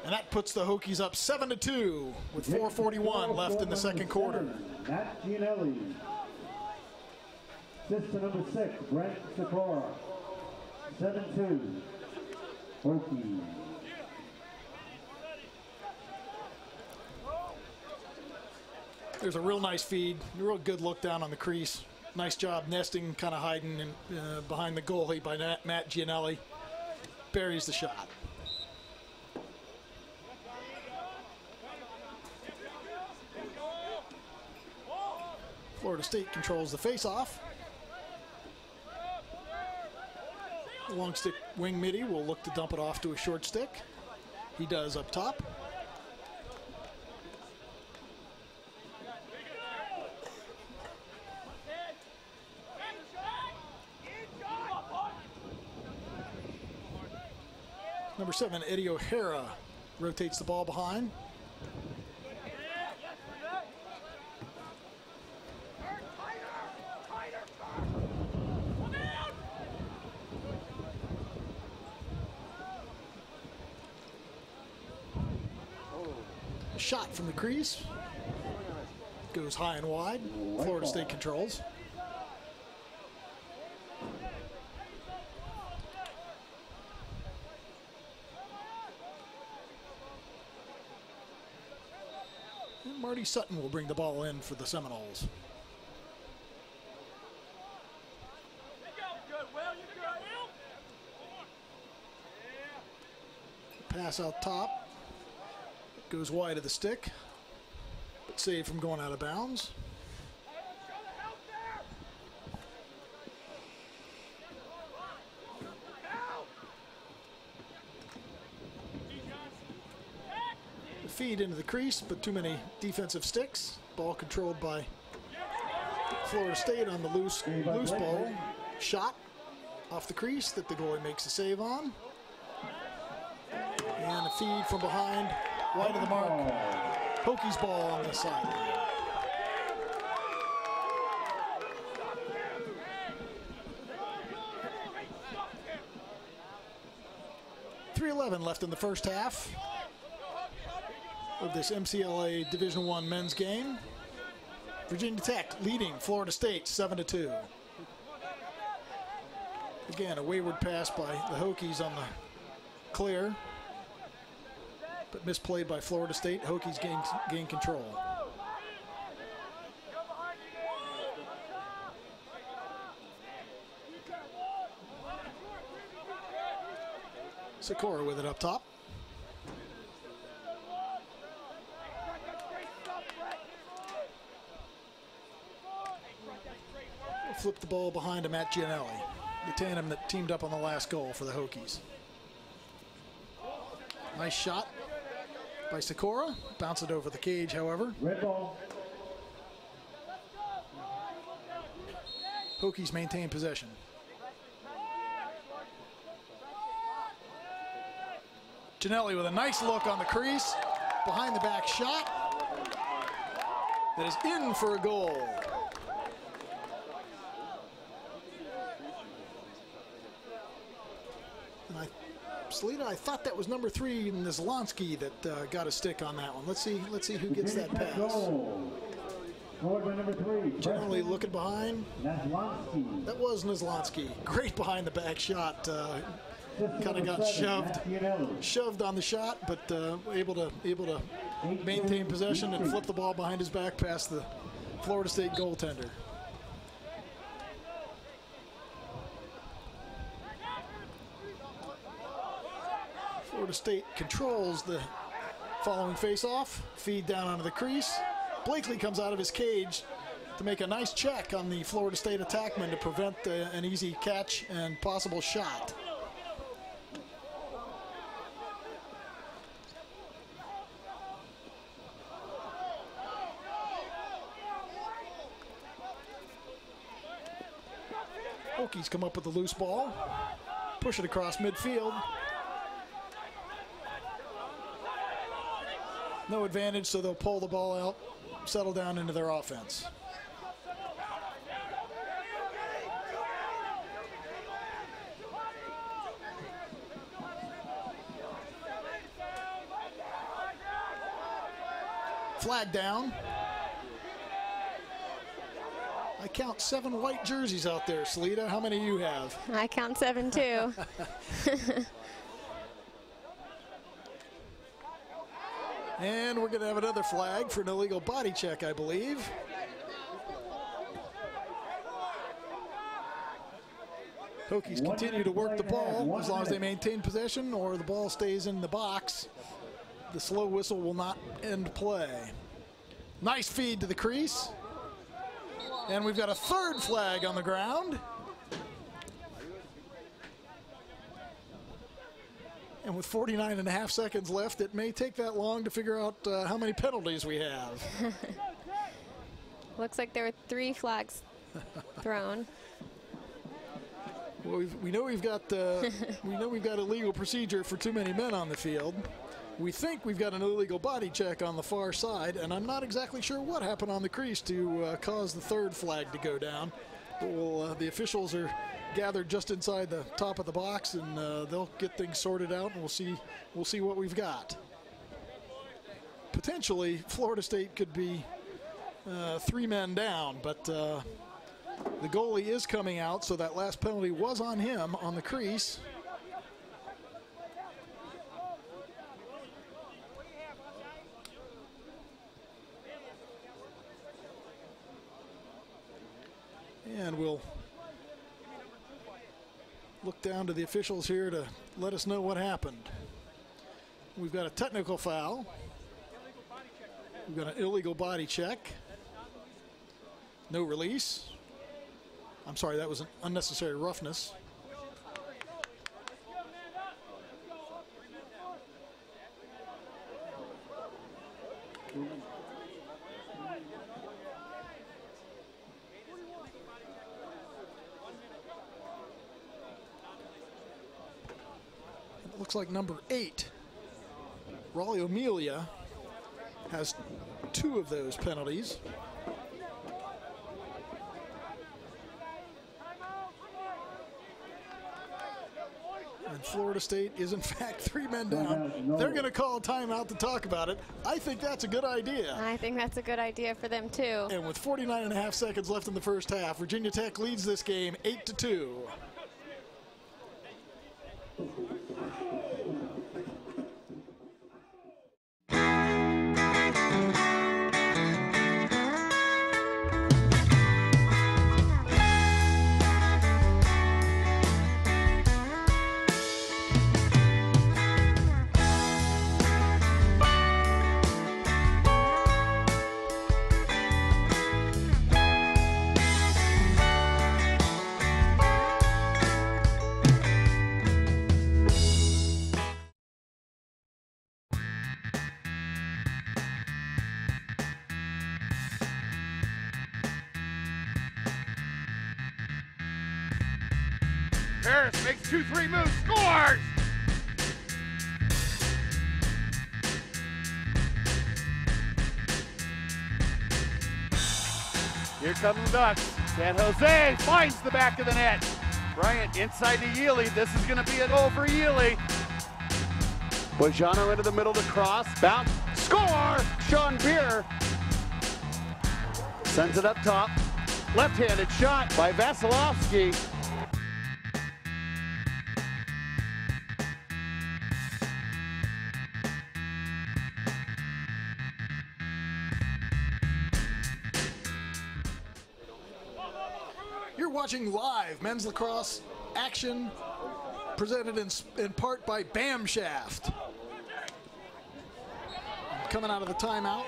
And that puts the Hokies up 7-2 with 4:41 left in the second quarter. Matt Ginelli. Assist to number 6, Brent Sikora. 7-2. Hokies. There's a real nice feed, a real good look down on the crease. Nice job nesting, kind of hiding in, behind the goalie by Matt Gianelli. Buries the shot. Florida State controls the face-off. Long stick wing midi will look to dump it off to a short stick. He does up top. Number 7, Eddie O'Hara, rotates the ball behind. A shot from the crease. Goes high and wide. Florida State controls. Marty Sutton will bring the ball in for the Seminoles. Pass out top. Goes wide of the stick, but saved from going out of bounds. Feed into the crease, but too many defensive sticks. Ball controlled by Florida State on the loose ball. Shot off the crease that the goalie makes a save on. And a feed from behind, wide of the mark. Hokies ball on the side. .311 left in the first half of this MCLA Division I men's game. Virginia Tech leading Florida State 7-2. Again, a wayward pass by the Hokies on the clear, but misplayed by Florida State. Hokies gain control. Sikora with it up top. Flip the ball behind to Matt Gianelli, the tandem that teamed up on the last goal for the Hokies. Nice shot by Sikora. Bounce it over the cage, however. Red ball. Hokies maintain possession. Gianelli with a nice look on the crease. Behind the back shot. That is in for a goal. Salita, I thought that was number 3, Nizlansky, that got a stick on that one. Let's see who gets that pass. Generally looking behind. That was Nizlansky. Great behind the back shot. Kind of got shoved on the shot, but able to maintain possession and flip the ball behind his back past the Florida State goaltender. Florida State controls the following face-off. Feed down onto the crease. Blakely comes out of his cage to make a nice check on the Florida State attackman to prevent an easy catch and possible shot. Hokies come up with the loose ball, push it across midfield. No advantage, so they'll pull the ball out, settle down into their offense. Flag down. I count 7 white jerseys out there, Salita. How many do you have? I count 7 too. And we're going to have another flag for an illegal body check, I believe. Hokies continue to work the ball as long as they maintain possession or the ball stays in the box. The slow whistle will not end play. Nice feed to the crease. And we've got a third flag on the ground. And with 49.5 seconds left, it may take that long to figure out how many penalties we have. Looks like there were 3 flags thrown. Well, we know we've got illegal procedure for too many men on the field. We think we've got an illegal body check on the far side, and I'm not exactly sure what happened on the crease to cause the third flag to go down. But the officials are gathered just inside the top of the box, and they'll get things sorted out, and we'll see what we've got. Potentially, Florida State could be 3 men down, but the goalie is coming out, so that last penalty was on him on the crease. And we'll look down to the officials here to let us know what happened. We've got a technical foul. We've got an illegal body check. No release. I'm sorry, that was an unnecessary roughness. It looks like number 8, Raleigh Amelia, has 2 of those penalties. And Florida State is, in fact, 3 men down. They're going to call a timeout to talk about it. I think that's a good idea. I think that's a good idea for them, too. And with 49.5 seconds left in the first half, Virginia Tech leads this game 8-2. Harris makes 2-3 moves, scores! Here come the Ducks. San Jose finds the back of the net. Bryant inside to Yealy. This is going to be a goal for Yealy. Bojano into the middle to cross. Bounce. Score! Sean Beer sends it up top. Left-handed shot by Vasilevsky. You're watching live men's lacrosse action presented in part by Bam Shaft. Coming out of the timeout,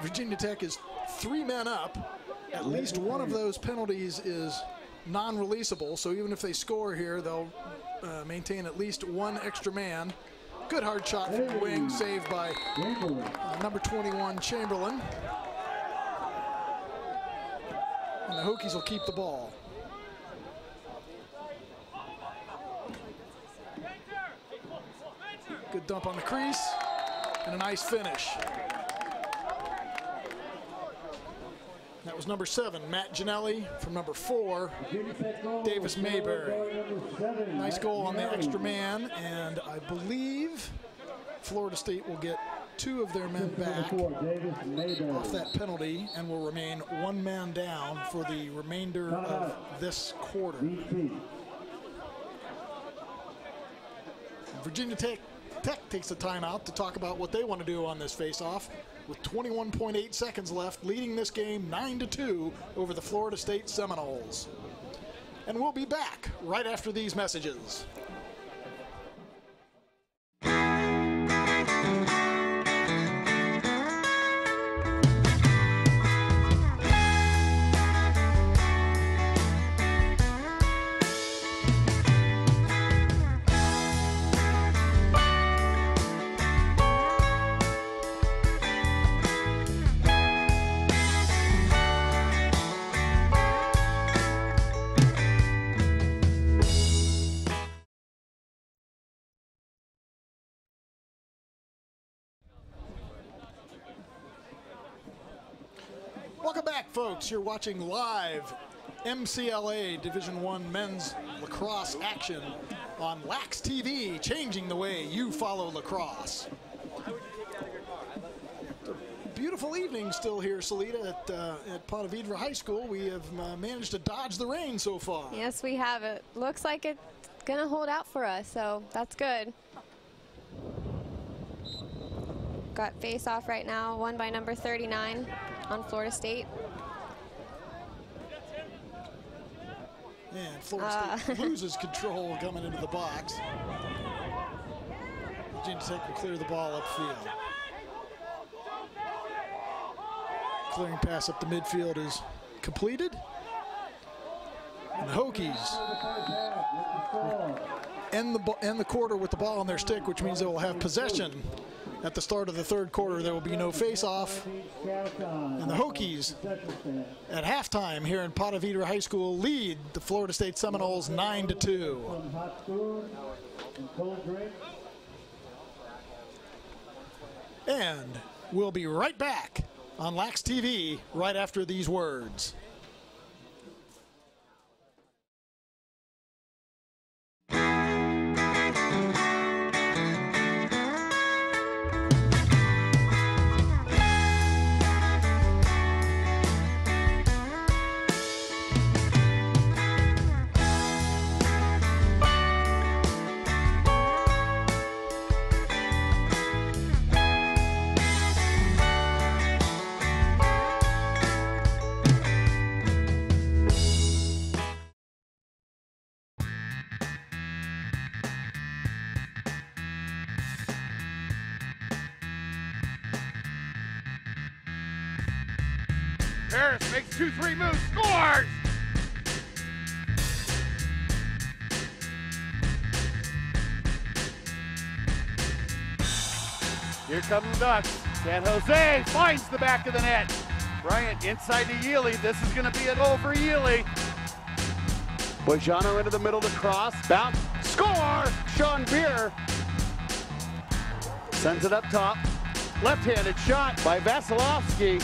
Virginia Tech is 3 men up. At least one of those penalties is non-releasable, so even if they score here, they'll maintain at least one extra man. Good hard shot from the wing, saved by number 21, Chamberlain. And the Hokies will keep the ball. Good dump on the crease, and a nice finish. That was number 7, Matt Ginelli, from number 4, Davis Mayberry. Nice goal on the extra man, and I believe Florida State will get 2 of their men back off that penalty and will remain 1 man down for the remainder of this quarter. Virginia Tech takes a timeout to talk about what they want to do on this face-off, with 21.8 seconds left, leading this game 9-2 over the Florida State Seminoles. And we'll be back right after these messages. Welcome back, folks. You're watching live MCLA Division I men's lacrosse action on LAX TV, changing the way you follow lacrosse. Beautiful evening still here, Salita, at Ponte Vedra High School. We have managed to dodge the rain so far. Yes, we have. It looks like it's going to hold out for us, so that's good. Got face off right now, won by number 39 on Florida State. And Florida State loses control coming into the box. Virginia Tech will clear the ball upfield. Clearing pass up the midfield is completed. And the Hokies end the quarter with the ball on their stick, which means they will have possession. At the start of the third quarter, there will be no face-off. And the Hokies, at halftime here in Ponte Vedra High School, lead the Florida State Seminoles 9-2. And we'll be right back on LAX TV right after these words. Harris makes 2-3 moves, scores! Here come the Ducks. San Jose finds the back of the net. Bryant inside to Yealy. This is going to be a goal for Yealy. Bojano into the middle to cross. Bounce. Score! Sean Beer sends it up top. Left-handed shot by Vasilevsky.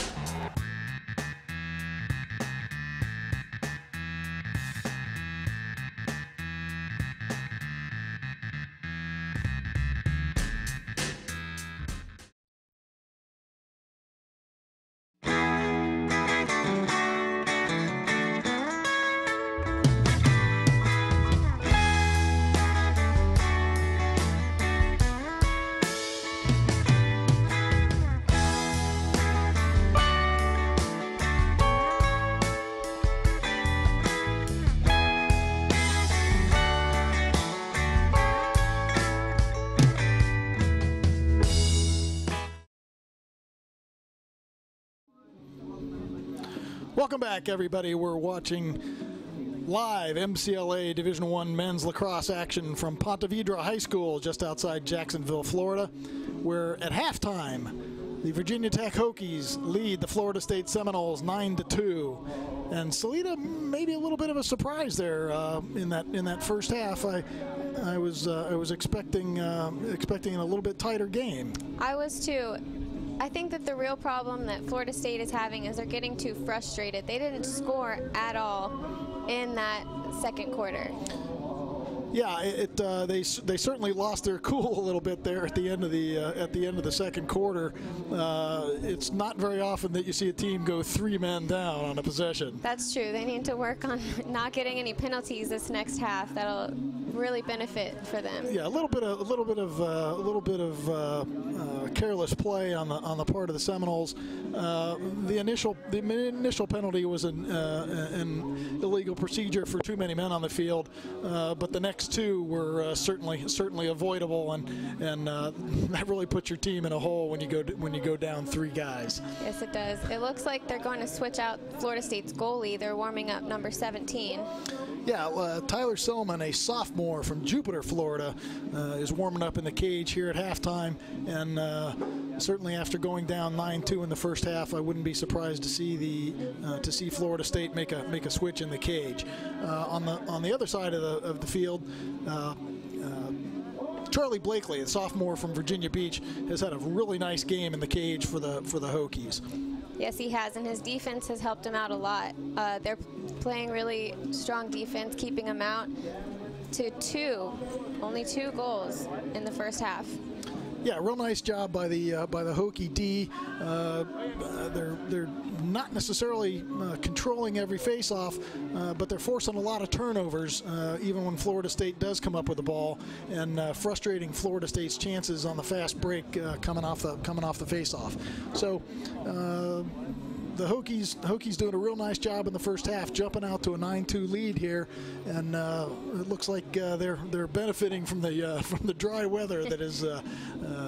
Welcome back, everybody. We're watching live MCLA Division I men's lacrosse action from Ponte Vedra High School just outside Jacksonville, Florida, where at halftime the Virginia Tech Hokies lead the Florida State Seminoles 9-2. And Salita, maybe a little bit of a surprise there in that first half. I was expecting a little bit tighter game. I was too. I think that the real problem that Florida State is having is they're getting too frustrated. They didn't score at all in that second quarter. Yeah, they certainly lost their cool a little bit there at the end of the second quarter. It's not very often that you see a team go 3 men down on a possession. That's true. They need to work on not getting any penalties this next half. That'll really benefit for them. Yeah, a little bit of careless play on the part of the Seminoles. The initial penalty was an illegal procedure for too many men on the field, but the next two were certainly avoidable, and that really puts your team in a hole when you go down 3 guys. Yes, it does. It looks like they're going to switch out Florida State's goalie. They're warming up number 17. Yeah, Tyler Selman, a sophomore from Jupiter, Florida, is warming up in the cage here at halftime, and certainly after going down 9-2 in the first half, I wouldn't be surprised to see Florida State make a switch in the cage. On the other side of the field, Charlie Blakely, a sophomore from Virginia Beach, has had a really nice game in the cage for the Hokies. Yes, he has, and his defense has helped him out a lot. They're playing really strong defense, keeping him out to only 2 goals in the first half. Yeah, real nice job by the Hokie D. They're not necessarily controlling every face-off, but they're forcing a lot of turnovers, even when Florida State does come up with the ball, and frustrating Florida State's chances on the fast break coming off the face-off. So. The Hokies doing a real nice job in the first half, jumping out to a 9-2 lead here, and it looks like they're benefiting from the dry weather that has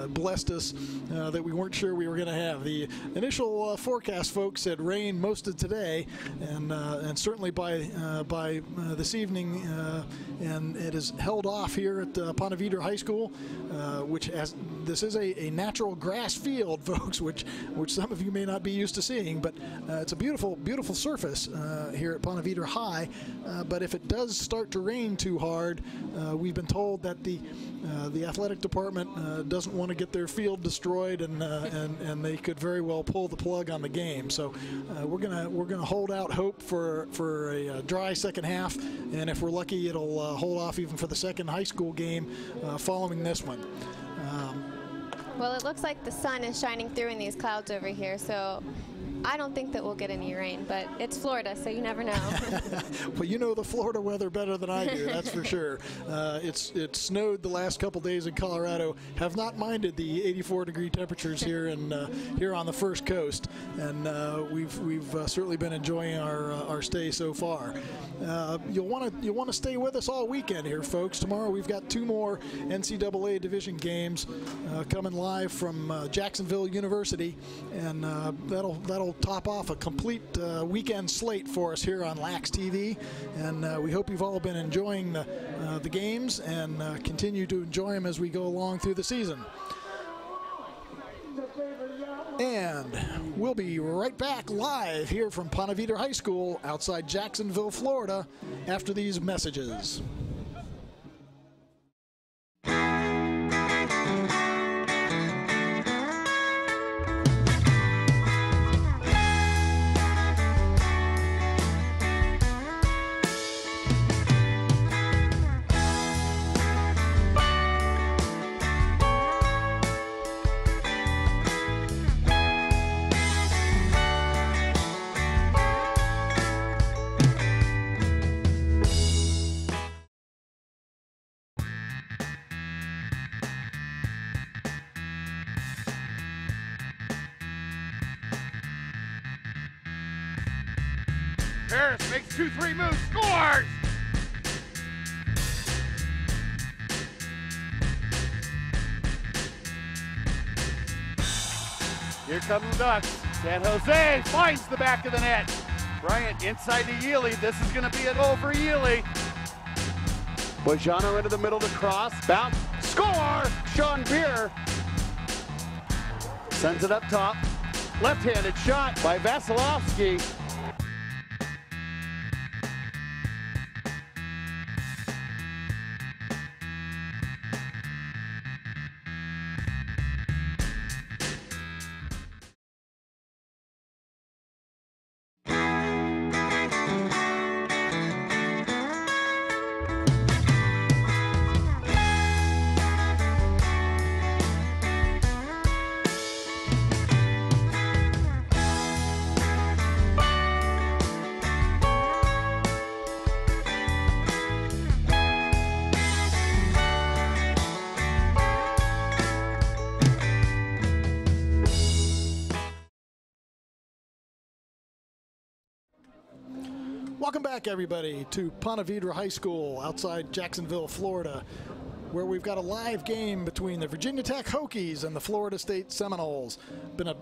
blessed us that we weren't sure we were going to have. The initial forecast folks said rain most of today, and certainly by this evening, and it is held off here at Ponte Vedra High School, this is a natural grass field, folks, which some of you may not be used to seeing, but it's a beautiful surface here at Ponte Vedra High. But if it does start to rain too hard, we've been told that the athletic department doesn't want to get their field destroyed, and they could very well pull the plug on the game. So we're gonna hold out hope for a dry second half, and if we're lucky, it'll hold off even for the second high school game following this one. Well, it looks like the sun is shining through in these clouds over here, so I don't think that we'll get any rain, but it's Florida, so you never know. Well, you know the Florida weather better than I do, that's for sure. It snowed the last couple days in Colorado. Have not minded the 84-degree temperatures here on the First Coast, and we've certainly been enjoying our stay so far. You'll want to stay with us all weekend here, folks. Tomorrow we've got 2 more NCAA division games coming live from Jacksonville University, and that'll top off a complete weekend slate for us here on Lax TV, and we hope you've all been enjoying the games and continue to enjoy them as we go along through the season. And we'll be right back live here from Ponte Vedra High School outside Jacksonville, Florida, after these messages. Harris makes 2-3 moves, scores! Here come the Ducks. San Jose finds the back of the net. Bryant inside to Yealy. This is going to be it over Yealy. Bojano into the middle to cross. Bounce. Score! Sean Beer sends it up top. Left-handed shot by Vasilevsky. Welcome back, everybody, to Ponte Vedra High School outside Jacksonville, Florida, where we've got a live game between the Virginia Tech Hokies and the Florida State Seminoles. Been a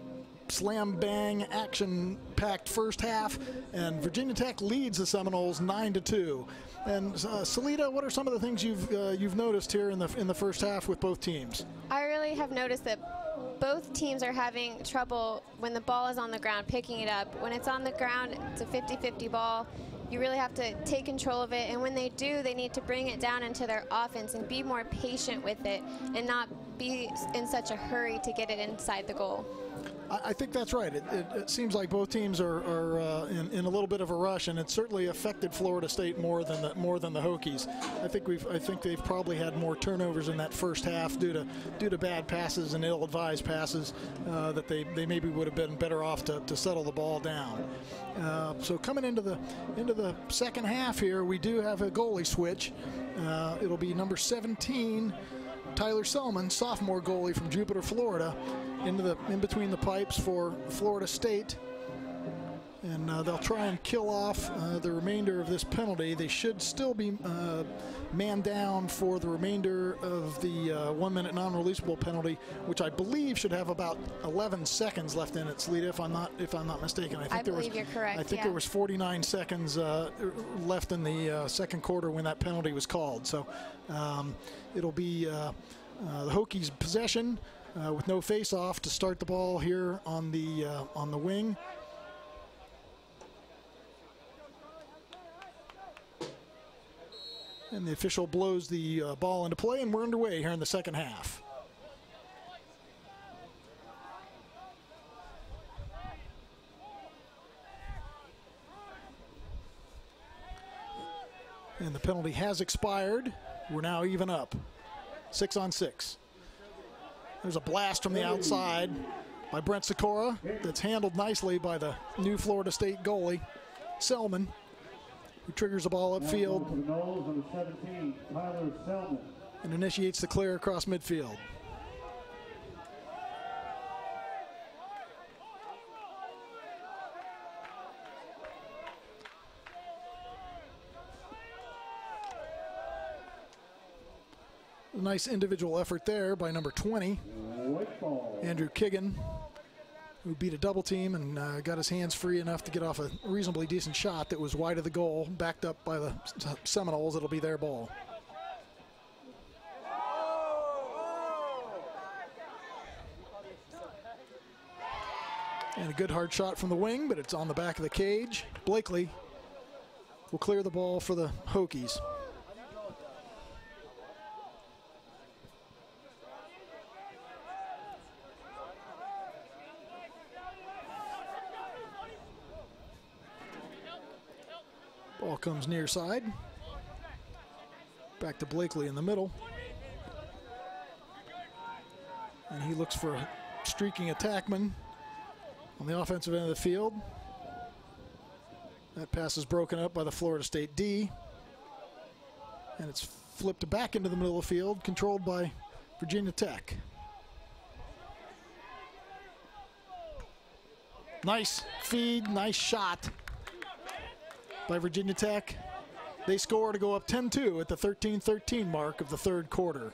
slam-bang, action-packed first half, and Virginia Tech leads the Seminoles 9-2. And Salita, what are some of the things you've noticed here in the first half with both teams? I really have noticed that both teams are having trouble when the ball is on the ground picking it up. When it's on the ground, it's a 50-50 ball. You really have to take control of it, and when they do, they need to bring it down into their offense and be more patient with it and not be in such a hurry to get it inside the goal. I think that's right. It seems like both teams are in a little bit of a rush, and it certainly affected Florida State more than the Hokies. I think they've probably had more turnovers in that first half due to bad passes and ill-advised passes that they maybe would have been better off to settle the ball down. So coming into the second half here, we do have a goalie switch. It'll be number 17. Tyler Selman, sophomore goalie from Jupiter, Florida, in between the pipes for Florida State, and they'll try and kill off the remainder of this penalty. They should still be man down for the remainder of the 1-minute non-releasable penalty, which I believe should have about 11 seconds left in it, Salita, if I'm not mistaken. I believe you're correct. I think there was 49 seconds left in the second quarter when that penalty was called. So it'll be the Hokies' possession with no face-off to start the ball here on the wing. And the official blows the ball into play, and we're underway here in the second half. And the penalty has expired. We're now even up, 6-on-6. There's a blast from the outside by Brent Sikora that's handled nicely by the new Florida State goalie, Selman, who triggers the ball upfield and initiates the clear across midfield. A nice individual effort there by number 20, Andrew Kiggin, who beat a double team and got his hands free enough to get off a reasonably decent shot that was wide of the goal, backed up by the Seminoles. It'll be their ball. And a good hard shot from the wing, but it's on the back of the cage. Blakely will clear the ball for the Hokies. Ball comes near side. Back to Blakely in the middle. And he looks for a streaking attackman on the offensive end of the field. That pass is broken up by the Florida State D. And it's flipped back into the middle of the field, controlled by Virginia Tech. Nice feed, nice shot by Virginia Tech. They score to go up 10-2 at the 13-13 mark of the third quarter.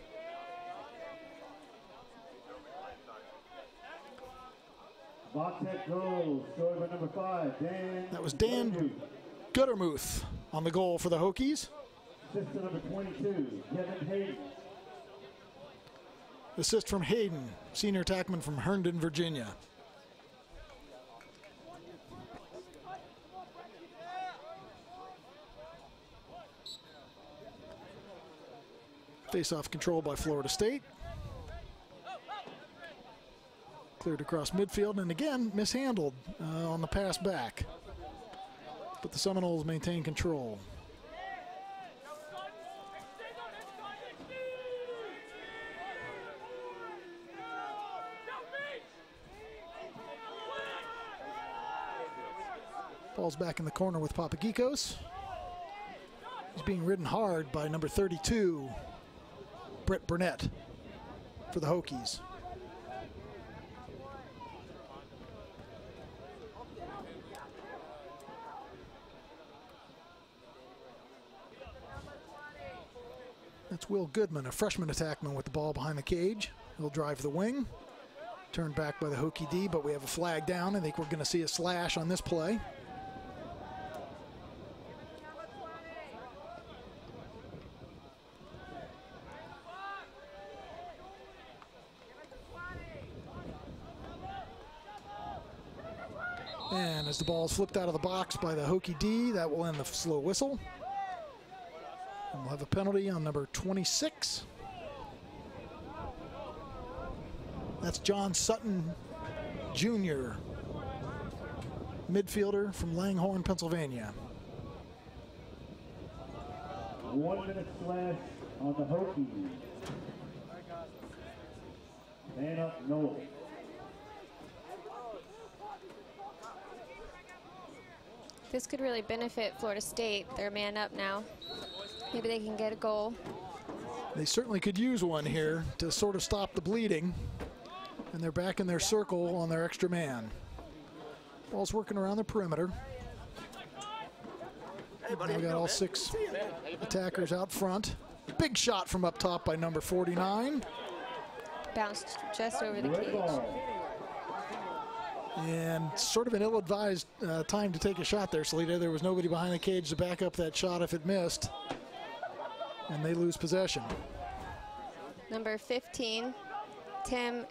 Boxhead goal, scored by number 5, Dan. That was Dan Guttermuth on the goal for the Hokies. Assist to number 22, Kevin Hayden. Assist from Hayden, senior attackman from Herndon, Virginia. Face-off control by Florida State. Cleared across midfield, and again mishandled on the pass back. But the Seminoles maintain control. Ball's back in the corner with Papagikos. He's being ridden hard by number 32, Brett Burnett, for the Hokies. That's Will Goodman, a freshman attackman with the ball behind the cage. He'll drive the wing. Turned back by the Hokie D, but we have a flag down. I think we're going to see a slash on this play. And as the ball is flipped out of the box by the Hokie D, that will end the slow whistle. And we'll have a penalty on number 26. That's John Sutton Jr., midfielder from Langhorne, Pennsylvania. 1 minute slash on the Hokies. Man up, no. This could really benefit Florida State. They're man up now. Maybe they can get a goal. They certainly could use one here to sort of stop the bleeding. And they're back in their circle on their extra man. Ball's working around the perimeter. They've got all 6 attackers out front. Big shot from up top by number 49. Bounced just over the cage. And sort of an ill-advised time to take a shot there, Salita. There was nobody behind the cage to back up that shot if it missed. And they lose possession. Number 15, Tim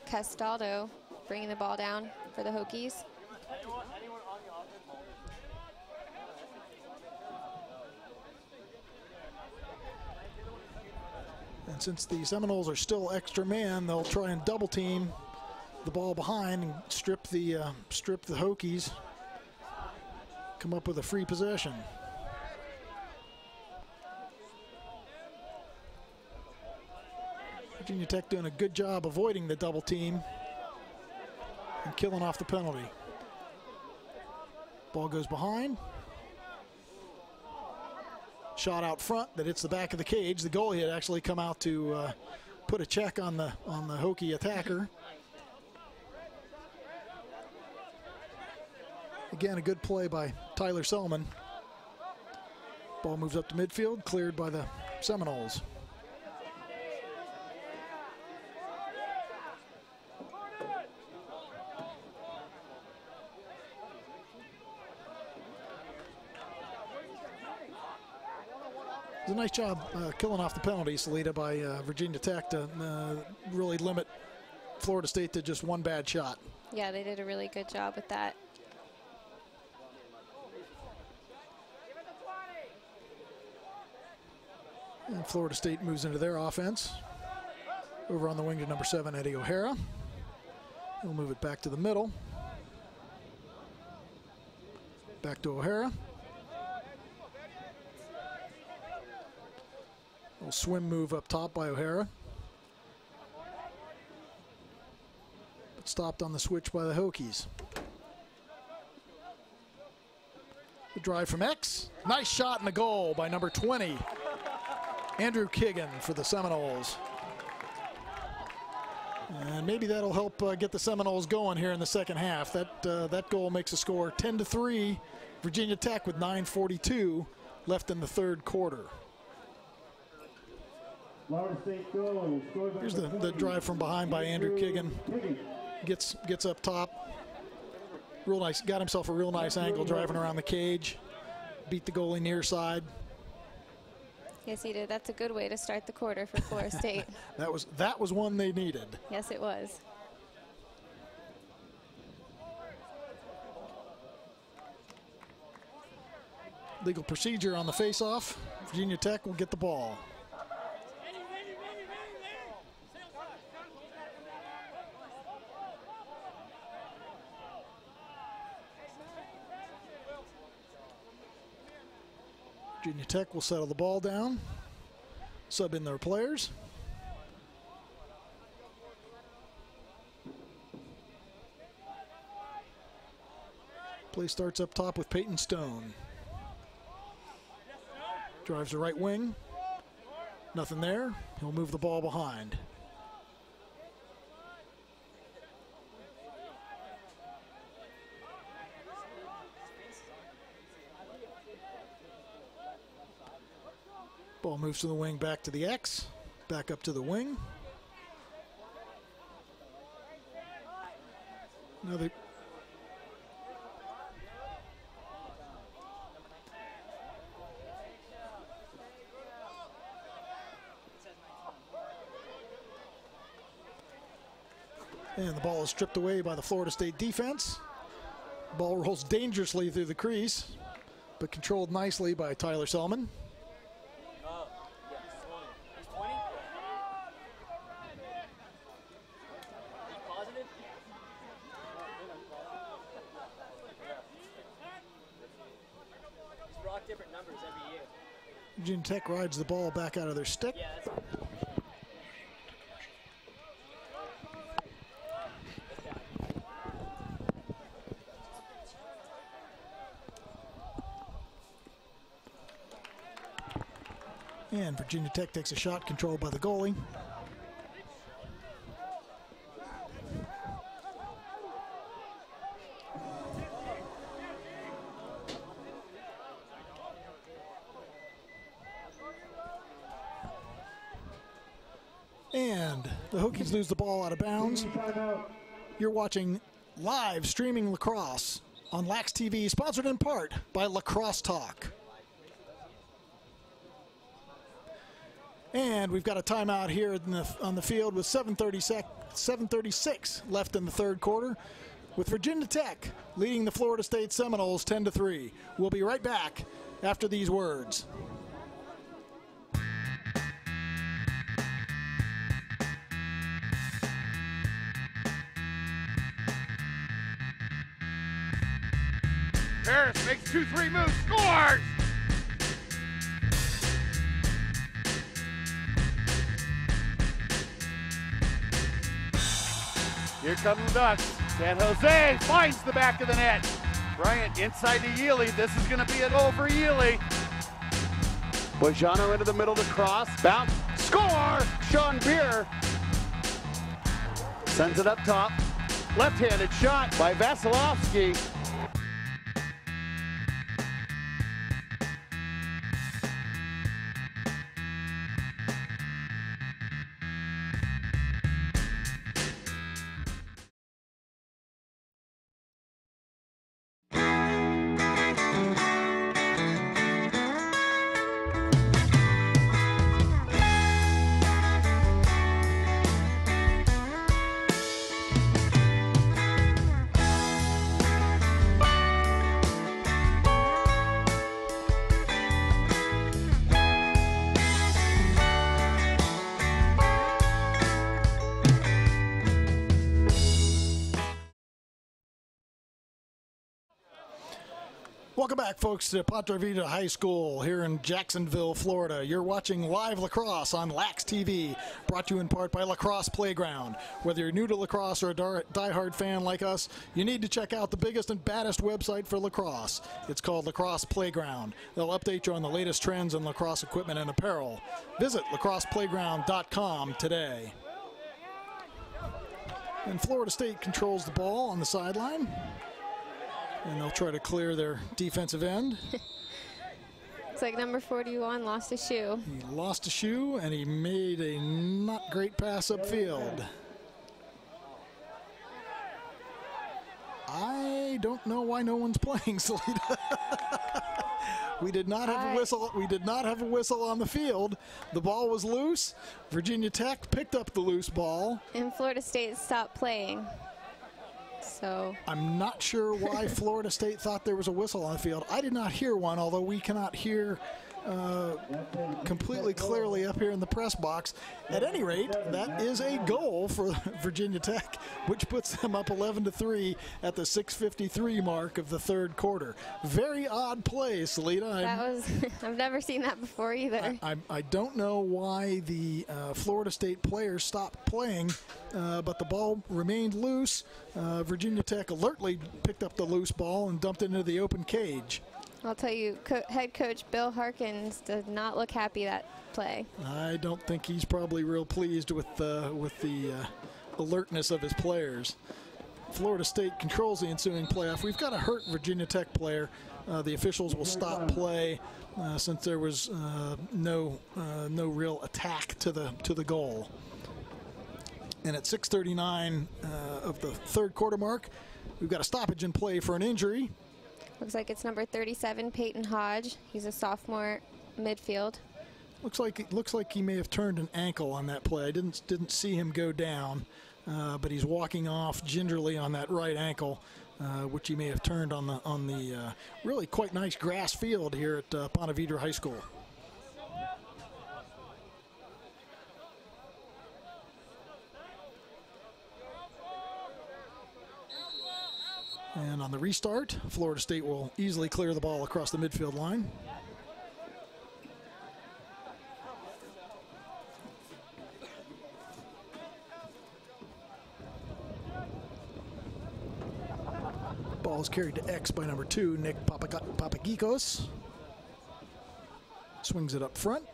Castaldo, bringing the ball down for the Hokies. And since the Seminoles are still extra man, they'll try and double team the ball behind and strip the Hokies. Come up with a free possession. Virginia Tech doing a good job avoiding the double team and killing off the penalty. Ball goes behind. Shot out front that hits the back of the cage. The goalie had actually come out to put a check on the Hokie attacker. Again, a good play by Tyler Selman. Ball moves up to midfield, cleared by the Seminoles. It was a nice job killing off the penalty, Salita, by Virginia Tech to really limit Florida State to just one bad shot. Yeah, they did a really good job with that. And Florida State moves into their offense. Over on the wing to number 7, Eddie O'Hara. He'll move it back to the middle. Back to O'Hara. Little swim move up top by O'Hara. But stopped on the switch by the Hokies. The drive from X. Nice shot and a goal by number 20. Andrew Kiggin for the Seminoles. And maybe that'll help get the Seminoles going here in the second half. That goal makes the score 10-3. Virginia Tech with 9:42 left in the third quarter. Here's the drive from behind by Andrew Kiggin. Gets up top, Real nice, got himself a real nice angle driving around the cage. Beat the goalie near side. Yes, he did. That's a good way to start the quarter for Florida State. that was one they needed. Yes, it was. Legal procedure on the face-off. Virginia Tech will get the ball. Virginia Tech will settle the ball down, sub in their players. Play starts up top with Peyton Stone. Drives the right wing. Nothing there. He'll move the ball behind. Ball moves to the wing, back to the X, back up to the wing. Now they and the ball is stripped away by the Florida State defense. Ball rolls dangerously through the crease, but controlled nicely by Tyler Selman. Virginia Tech rides the ball back out of their stick. And Virginia Tech takes a shot controlled by the goalie. And the Hokies lose the ball out of bounds. You're watching live streaming lacrosse on Lax TV, sponsored in part by Lacrosse Talk. And we've got a timeout here on the field with 7:36 left in the third quarter, with Virginia Tech leading the Florida State Seminoles 10-3. We'll be right back after these words. Harris makes 2-3 moves, scores! Here come the Ducks. San Jose finds the back of the net. Bryant inside to Yealy. This is going to be an goal for Yealy. Bojano into the middle to cross. Bounce. Score! Sean Beer sends it up top. Left-handed shot by Vasilevsky. Welcome back, folks, to Padre Vida High School here in Jacksonville, Florida. You're watching live lacrosse on Lax TV, brought to you in part by Lacrosse Playground. Whether you're new to lacrosse or a diehard fan like us, you need to check out the biggest and baddest website for lacrosse. It's called Lacrosse Playground. They'll update you on the latest trends in lacrosse equipment and apparel. Visit lacrosseplayground.com today. And Florida State controls the ball on the sideline. And they'll try to clear their defensive end. Looks like number 41 lost a shoe. He lost a shoe, and he made a not great pass upfield. I I don't know why no one's playing, Salita. We did not have a whistle. We did not have a whistle on the field. The ball was loose. Virginia Tech picked up the loose ball. And Florida State stopped playing. So I'm not sure why Florida State thought there was a whistle on the field. I did not hear one, although we cannot hear completely clearly up here in the press box. At any rate, that is a goal for Virginia Tech, which puts them up 11-3 at the 6:53 mark of the third quarter. Very odd play, Salita. I've never seen that before either. I don't know why the Florida State players stopped playing, but the ball remained loose. Virginia Tech alertly picked up the loose ball and dumped it into the open cage. I'll tell you, head coach Bill Harkins did not look happy that play. I don't think he's probably real pleased with the alertness of his players. Florida State controls the ensuing playoff. We've got a hurt Virginia Tech player. The officials will stop play since there was no real attack to the goal. And at 6:39 of the third quarter mark, we've got a stoppage in play for an injury. Looks like it's number 37, Peyton Hodge. He's a sophomore midfield. Looks like he may have turned an ankle on that play. I didn't see him go down, but he's walking off gingerly on that right ankle, which he may have turned on the really quite nice grass field here at Ponte Vedra High School. And on the restart, Florida State will easily clear the ball across the midfield line. Ball is carried to X by number 2, Nick Papagikos. Swings it up front.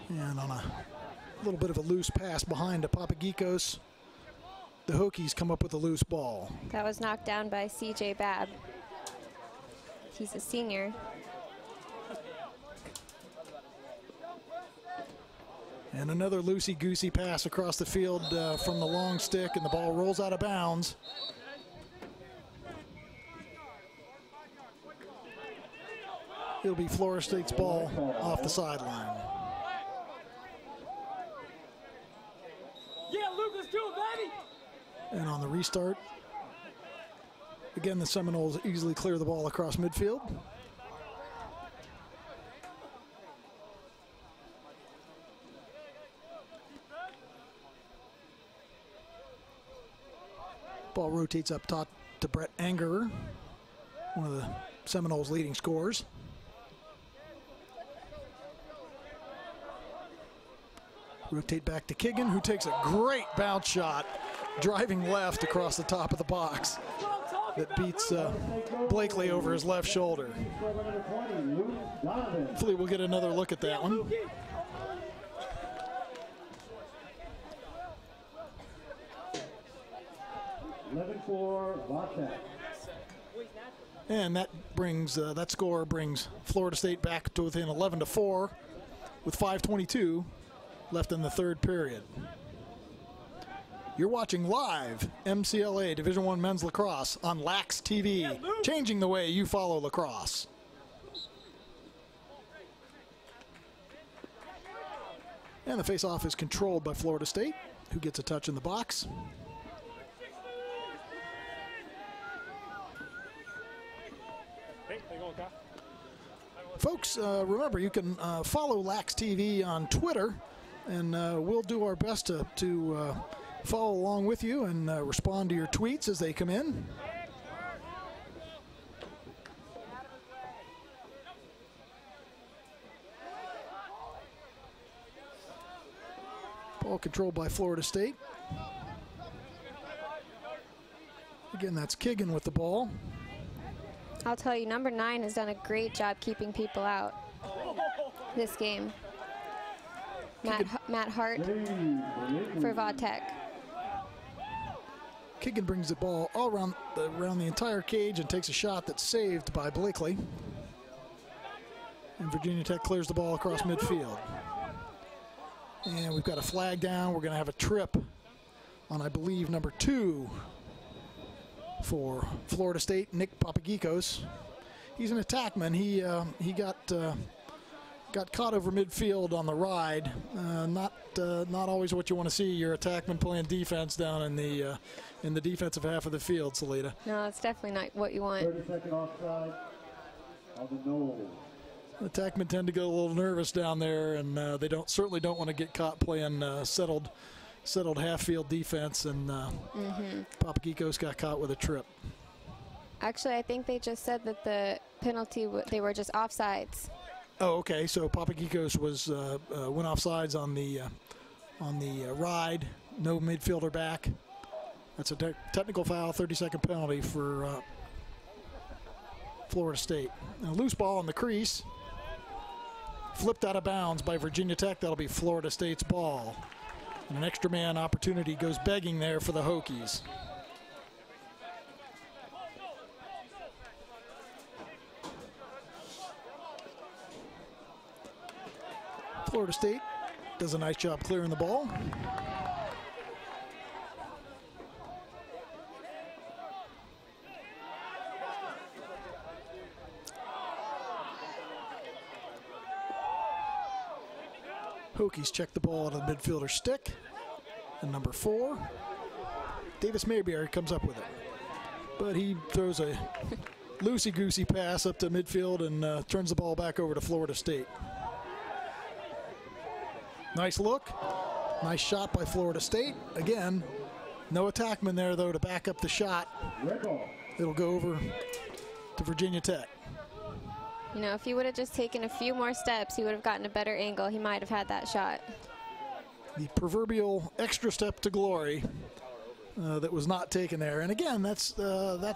And on a little bit of a loose pass behind to Papagikos, the Hokies come up with a loose ball. That was knocked down by C.J. Babb. He's a senior. And another loosey-goosey pass across the field from the long stick, and the ball rolls out of bounds. It'll be Florida State's ball off the sideline. And on the restart, again, the Seminoles easily clear the ball across midfield. Ball rotates up top to Brett Angerer, one of the Seminoles' leading scorers. Rotate back to Kiggin, who takes a great bounce shot, driving left across the top of the box that beats Blakely over his left shoulder. Hopefully we'll get another look at that one. And that score brings Florida State back to within 11-4 with 5:22 left in the third period. You're watching live MCLA Division I Men's Lacrosse on Lax TV, changing the way you follow lacrosse. And the face-off is controlled by Florida State, who gets a touch in the box. Folks, remember, you can follow Lax TV on Twitter, and we'll do our best to follow along with you and respond to your tweets as they come in. Ball controlled by Florida State. Again, that's Kiggin with the ball. I'll tell you, number 9 has done a great job keeping people out this game. Matt Hart for Vodtech. Kiggin brings the ball all around the entire cage and takes a shot that's saved by Blakely. And Virginia Tech clears the ball across midfield. And we've got a flag down. We're going to have a trip on, I believe, number 2 for Florida State, Nick Papagikos. He's an attackman. He got caught over midfield on the ride. Not always what you want to see. Your attackman playing defense down in the defensive half of the field, Salita. No, it's definitely not what you want. 30-second offside on the goal. Attackmen tend to get a little nervous down there, and they certainly don't want to get caught playing settled half-field defense, and Papagikos got caught with a trip. Actually, I think they just said that the penalty, they were just offsides. Oh, okay. So Papagikos went offsides on the ride. No midfielder back. That's a technical foul, 30-second penalty for Florida State. And a loose ball in the crease. Flipped out of bounds by Virginia Tech. That'll be Florida State's ball. And an extra man opportunity goes begging there for the Hokies. Florida State does a nice job clearing the ball. Hokies check the ball out of the midfielder's stick. And number 4, Davis Mayberry comes up with it. But he throws a loosey-goosey pass up to midfield and turns the ball back over to Florida State. Nice look. Nice shot by Florida State. Again, no attackman there, though, to back up the shot. It'll go over to Virginia Tech. You know, if he would have just taken a few more steps, he would have gotten a better angle. He might have had that shot. The proverbial extra step to glory that was not taken there. And again, that's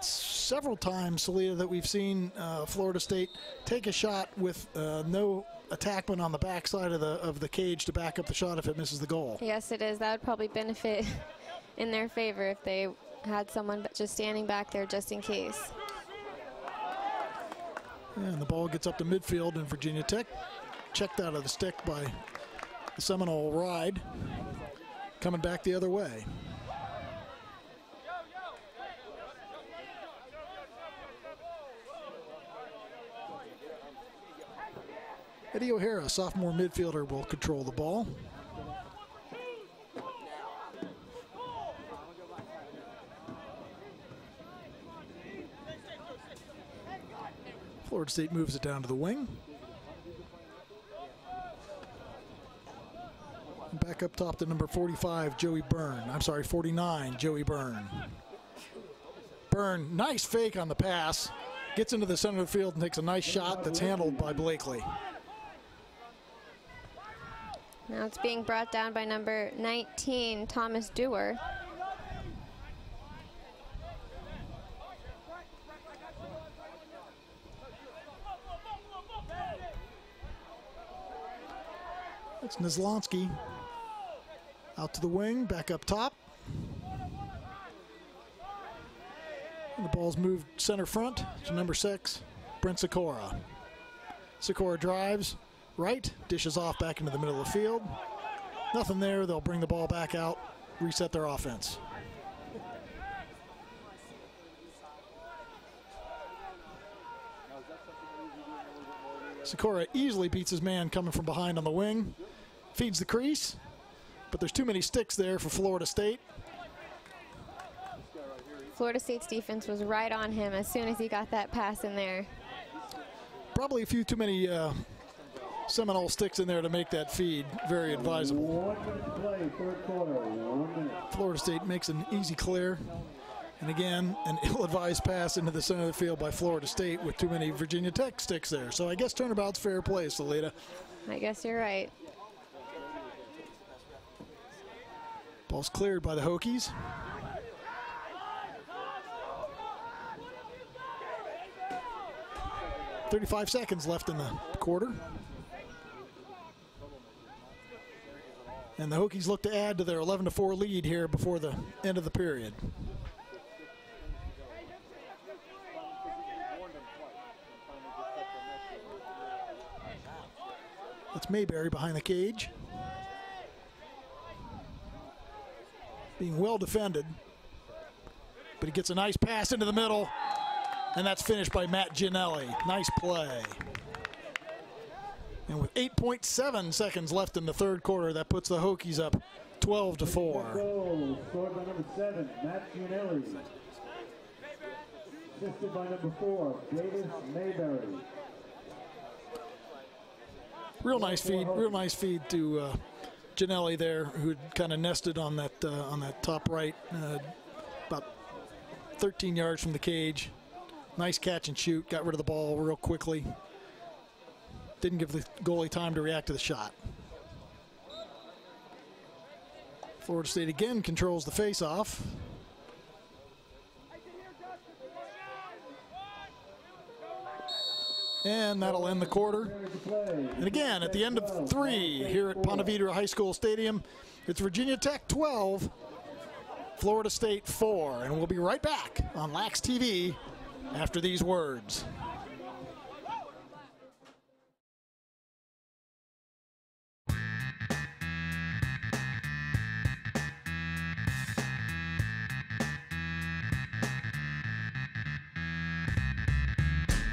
several times, Salita, that we've seen Florida State take a shot with no attackman on the backside of the cage to back up the shot if it misses the goal. Yes, it is. That would probably benefit in their favor if they had someone just standing back there just in case. And the ball gets up to midfield, and Virginia Tech checked out of the stick by the Seminole ride, coming back the other way. Eddie O'Hara, sophomore midfielder, will control the ball. Florida State moves it down to the wing. And back up top to number 45, Joey Byrne. I'm sorry, 49, Joey Byrne. Byrne, nice fake on the pass. Gets into the center of the field and takes a nice shot that's handled by Blakely. Now it's being brought down by number 19, Thomas Dewar. That's Nizlonsky. Out to the wing, back up top. And the ball's moved center front to number 6, Brent Sikora. Sikora drives right, dishes off back into the middle of the field. Nothing there. They'll bring the ball back out, reset their offense. Sikora easily beats his man coming from behind on the wing. Feeds the crease, but there's too many sticks there for Florida State. Florida State's defense was right on him as soon as he got that pass in there. Probably a few too many Seminole sticks in there to make that feed very advisable. 1 minute to play, third quarter, 1 minute. Florida State makes an easy clear. And again, an ill-advised pass into the center of the field by Florida State with too many Virginia Tech sticks there. So I guess turnabout's fair play, Salita. I guess you're right. Ball's cleared by the Hokies. .35 seconds left in the quarter. And the Hokies look to add to their 11-4 lead here before the end of the period. That's Mayberry behind the cage. being well defended. But he gets a nice pass into the middle, and that's finished by Matt Ginelli. Nice play. And with 8.7 seconds left in the third quarter, that puts the Hokies up 12-4. Goal scored by number 7, Matt Ginelli. Assisted by number 4, Davis Mayberry. Real nice feed to Ginelli there, who kind of nested on that top right, about 13 yards from the cage. Nice catch and shoot, got rid of the ball real quickly. Didn't give the goalie time to react to the shot. Florida State again controls the face-off. And that'll end the quarter. And again, at the end of 3 here at Ponte Vedra High School Stadium, it's Virginia Tech 12, Florida State 4. And we'll be right back on Lax TV after these words.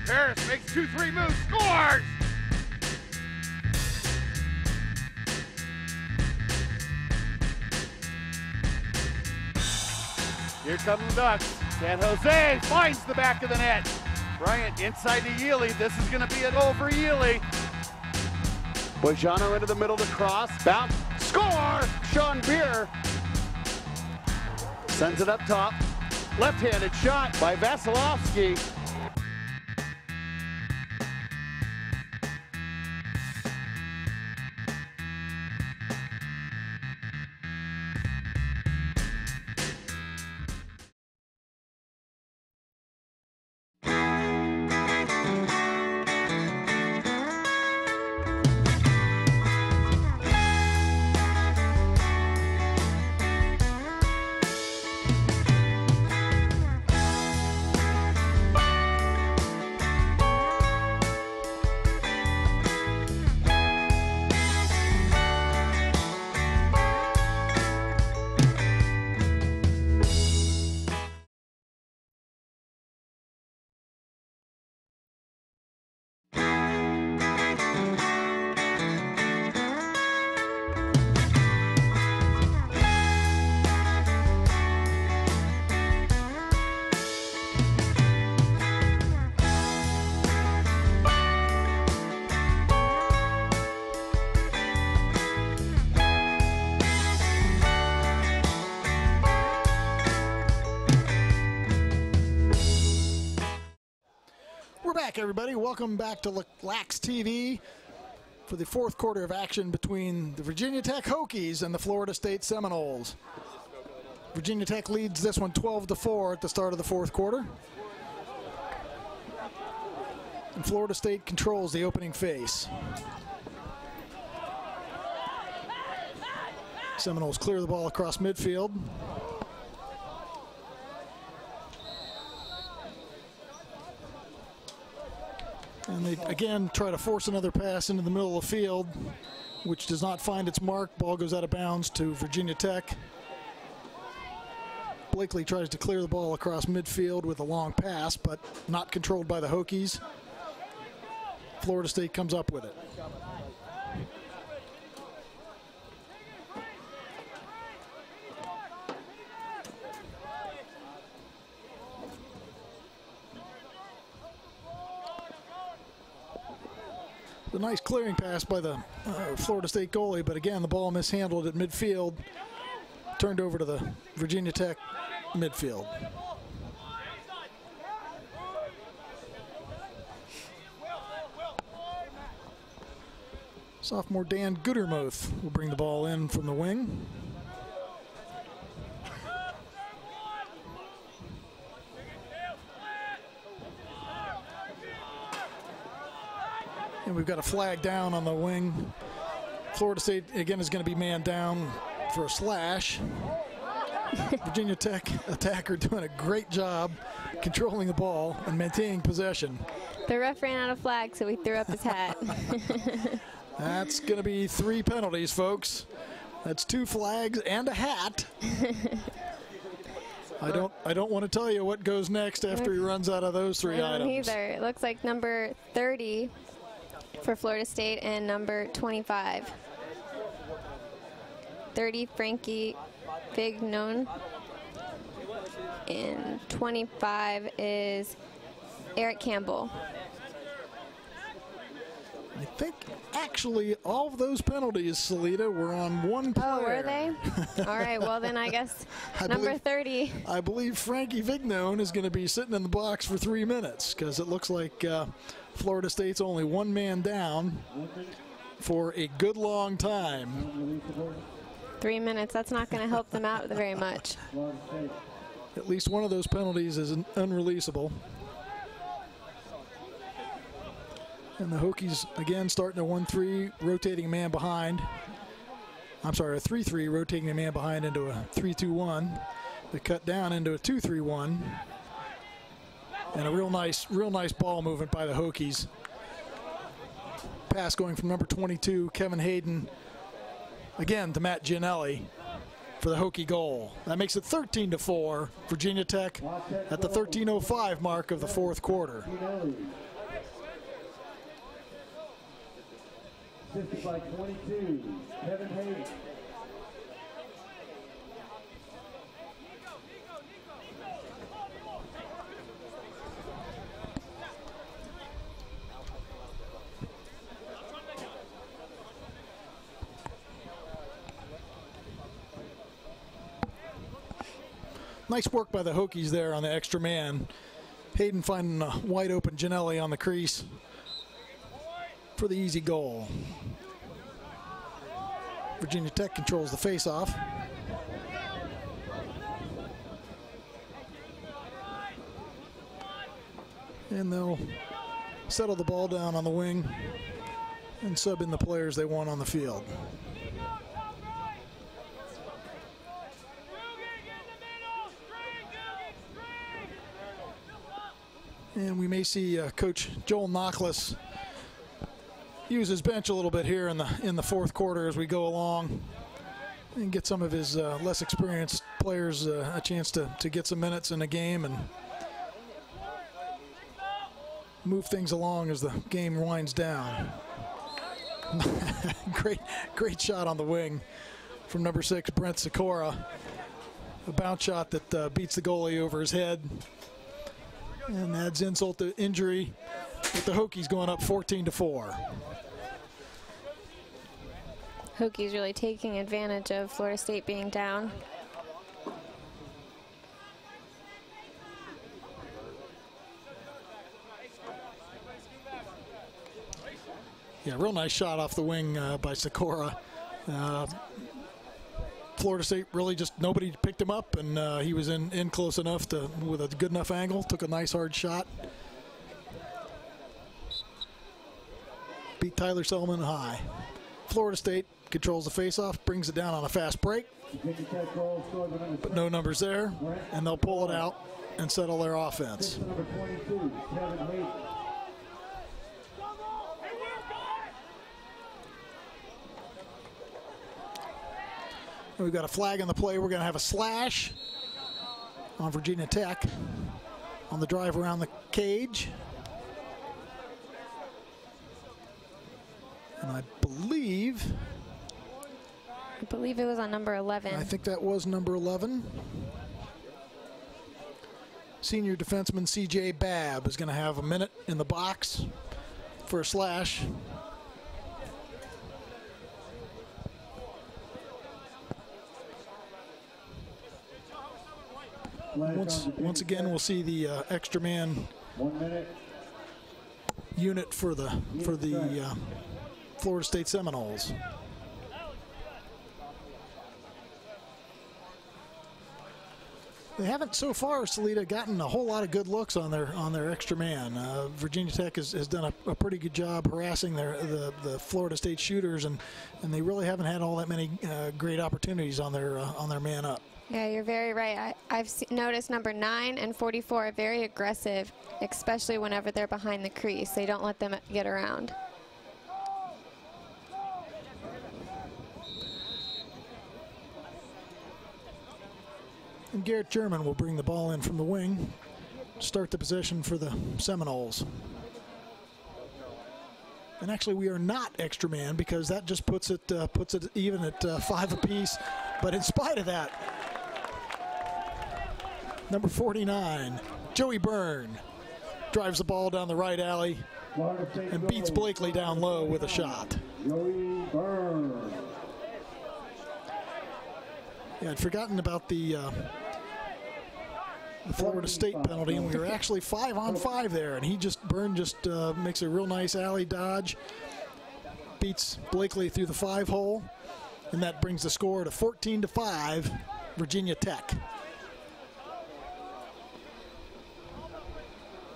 Harris makes 2-3 moves, scores! Here come the Ducks. San Jose finds the back of the net. Bryant inside to Yealy. This is going to be a goal for Yealy. Bojano into the middle to cross. Bounce. Score! Sean Beer sends it up top. Left-handed shot by Vasilevsky. Everybody, welcome back to Lax TV for the fourth quarter of action between the Virginia Tech Hokies and the Florida State Seminoles. Virginia Tech leads this one 12-4 at the start of the fourth quarter. And Florida State controls the opening face. Seminoles clear the ball across midfield. And they again try to force another pass into the middle of the field, which does not find its mark. Ball goes out of bounds to Virginia Tech. Blakely tries to clear the ball across midfield with a long pass, but not controlled by the Hokies. Florida State comes up with it. A nice clearing pass by the Florida State goalie, but again, the ball mishandled at midfield, turned over to the Virginia Tech midfield. Sophomore Dan Goodermuth will bring the ball in from the wing. And we've got a flag down on the wing. Florida State, again, is going to be man down for a slash. Virginia Tech attacker doing a great job controlling the ball and maintaining possession. The ref ran out of flags, so he threw up his hat. That's going to be 3 penalties, folks. That's 2 flags and a hat. I don't want to tell you what goes next after he runs out of those 3 I don't items. either. It looks like number 30 for Florida State and number 25. 30, Frankie Vignon. And 25 is Eric Campbell. I think actually all of those penalties, Salita, were on one player. Oh, were they? All right, well then I guess number 30. I believe Frankie Vignon is going to be sitting in the box for 3 minutes because it looks like Florida State's only 1 man down for a good long time. 3 minutes, that's not going to help them out very much. At least one of those penalties is unreleasable. And the Hokies, again, starting a 1-3, rotating a man behind. I'm sorry, a 3-3, rotating a man behind into a 3-2-1. They cut down into a 2-3-1. And a real nice ball movement by the Hokies. Pass going from number 22, Kevin Hayden, again to Matt Gianelli for the Hokie goal. That makes it 13-4, Virginia Tech at the 13:05 mark of the 4th quarter. 60-22, Kevin Hayden. Nice work by the Hokies there on the extra man. Hayden finding a wide open Gianelli on the crease for the easy goal. Virginia Tech controls the faceoff. And they'll settle the ball down on the wing and sub in the players they want on the field. And we may see Coach Joel Knockless use his bench a little bit here in the 4th quarter as we go along and get some of his less experienced players a chance to get some minutes in the game and move things along as the game winds down. Great shot on the wing from number 6, Brent Sikora. A bounce shot that beats the goalie over his head and adds insult to injury with the Hokies going up 14-4. Hokies really taking advantage of Florida State being down. Yeah, real nice shot off the wing by Sikora. Florida State really just nobody picked him up, and he was in close enough to with a good enough angle. Took a nice hard shot. Beat Tyler Selman high. Florida State controls the faceoff, brings it down on a fast break, but no numbers there, and they'll pull it out and settle their offense. We've got a flag on the play. We're going to have a slash on Virginia Tech on the drive around the cage. And I believe it was on number 11. I think that was number 11. Senior defenseman C.J. Babb is going to have a minute in the box for a slash. Once again, we'll see the extra man unit for the Florida State Seminoles. They haven't so far, Salita, gotten a whole lot of good looks on their extra man. Virginia Tech has done a pretty good job harassing the Florida State shooters, and they really haven't had all that many great opportunities on their man up. Yeah, you're very right. I've noticed number 9 and 44 are very aggressive, especially whenever they're behind the crease. They don't let them get around. And Garrett German will bring the ball in from the wing, start the possession for the Seminoles. And actually, we are not extra man because that just puts it even at 5 apiece. But in spite of that, number 49, Joey Byrne, drives the ball down the right alley and beats Blakely down low with a shot. Joey Byrne. Yeah, I'd forgotten about the Florida State penalty, and we were actually 5-on-5 there, and Byrne just makes a real nice alley dodge, beats Blakely through the 5-hole, and that brings the score to 14-5, Virginia Tech.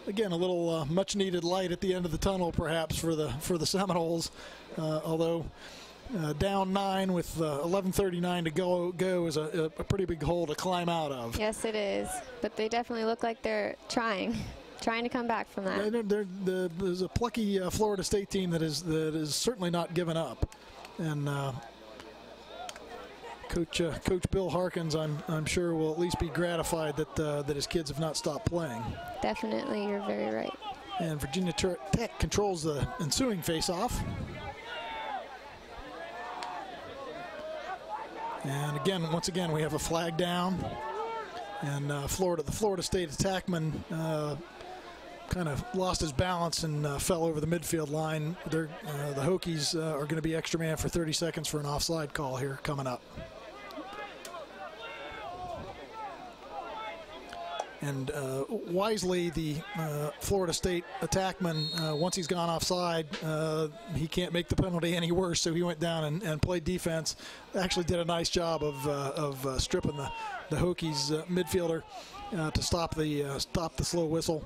Again, a little much-needed light at the end of the tunnel, perhaps for the Seminoles, although down 9 with 11:39 to go is a pretty big hole to climb out of. Yes, it is. But they definitely look like they're trying to come back from that. There's a plucky Florida State team that is certainly not given up, and Coach Bill Harkins, I'm sure, will at least be gratified that his kids have not stopped playing. Definitely, you're very right. And Virginia Tech controls the ensuing face-off. And once again, we have a flag down, and the Florida State attackman kind of lost his balance and fell over the midfield line. The Hokies are going to be extra man for 30 seconds for an offside call here coming up. And wisely, the Florida State attackman, once he's gone offside, he can't make the penalty any worse, so he went down and played defense. Actually did a nice job of stripping the Hokies midfielder to stop the slow whistle.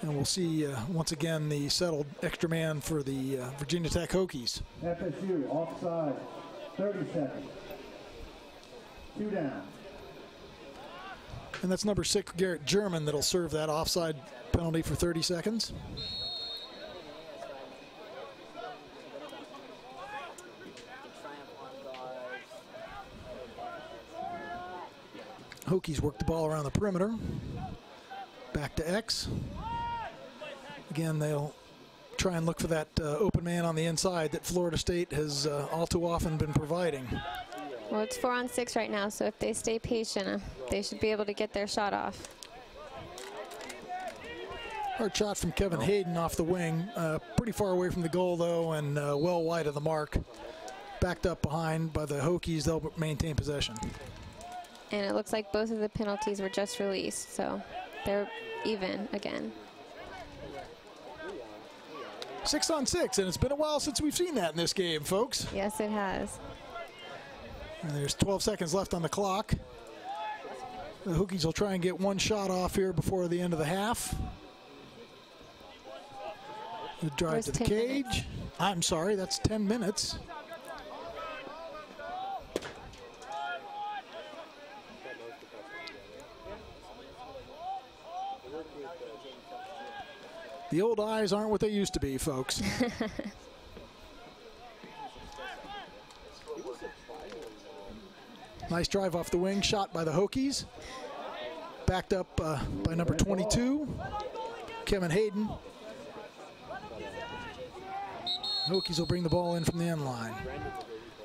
And we'll see, once again, the settled extra man for the Virginia Tech Hokies. FSU offside, 30 seconds. 2 down. And that's number 6, Garrett German, that'll serve that offside penalty for 30 seconds. Hokies work the ball around the perimeter. Back to X. Again, they'll try and look for that open man on the inside that Florida State has all too often been providing. Well, it's 4-on-6 right now, so if they stay patient, they should be able to get their shot off. Hard shot from Kevin Hayden off the wing. Pretty far away from the goal, though, and well wide of the mark. Backed up behind by the Hokies. They'll maintain possession. And it looks like both of the penalties were just released, so they're even again. 6-on-6, and it's been a while since we've seen that in this game, folks. Yes, it has. And there's 12 seconds left on the clock. The Hokies will try and get one shot off here before the end of the half. The drive to the cage. Minutes. I'm sorry, that's 10 minutes. The old eyes aren't what they used to be, folks. Nice drive off the wing, shot by the Hokies. Backed up by number 22, Kevin Hayden. Hokies will bring the ball in from the end line.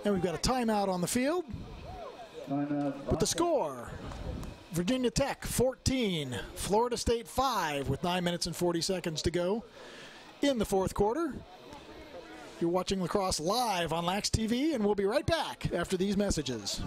And we've got a timeout on the field. With the score, Virginia Tech 14, Florida State 5 with 9 minutes and 40 seconds to go in the fourth quarter. You're watching lacrosse live on Lax TV, and we'll be right back after these messages.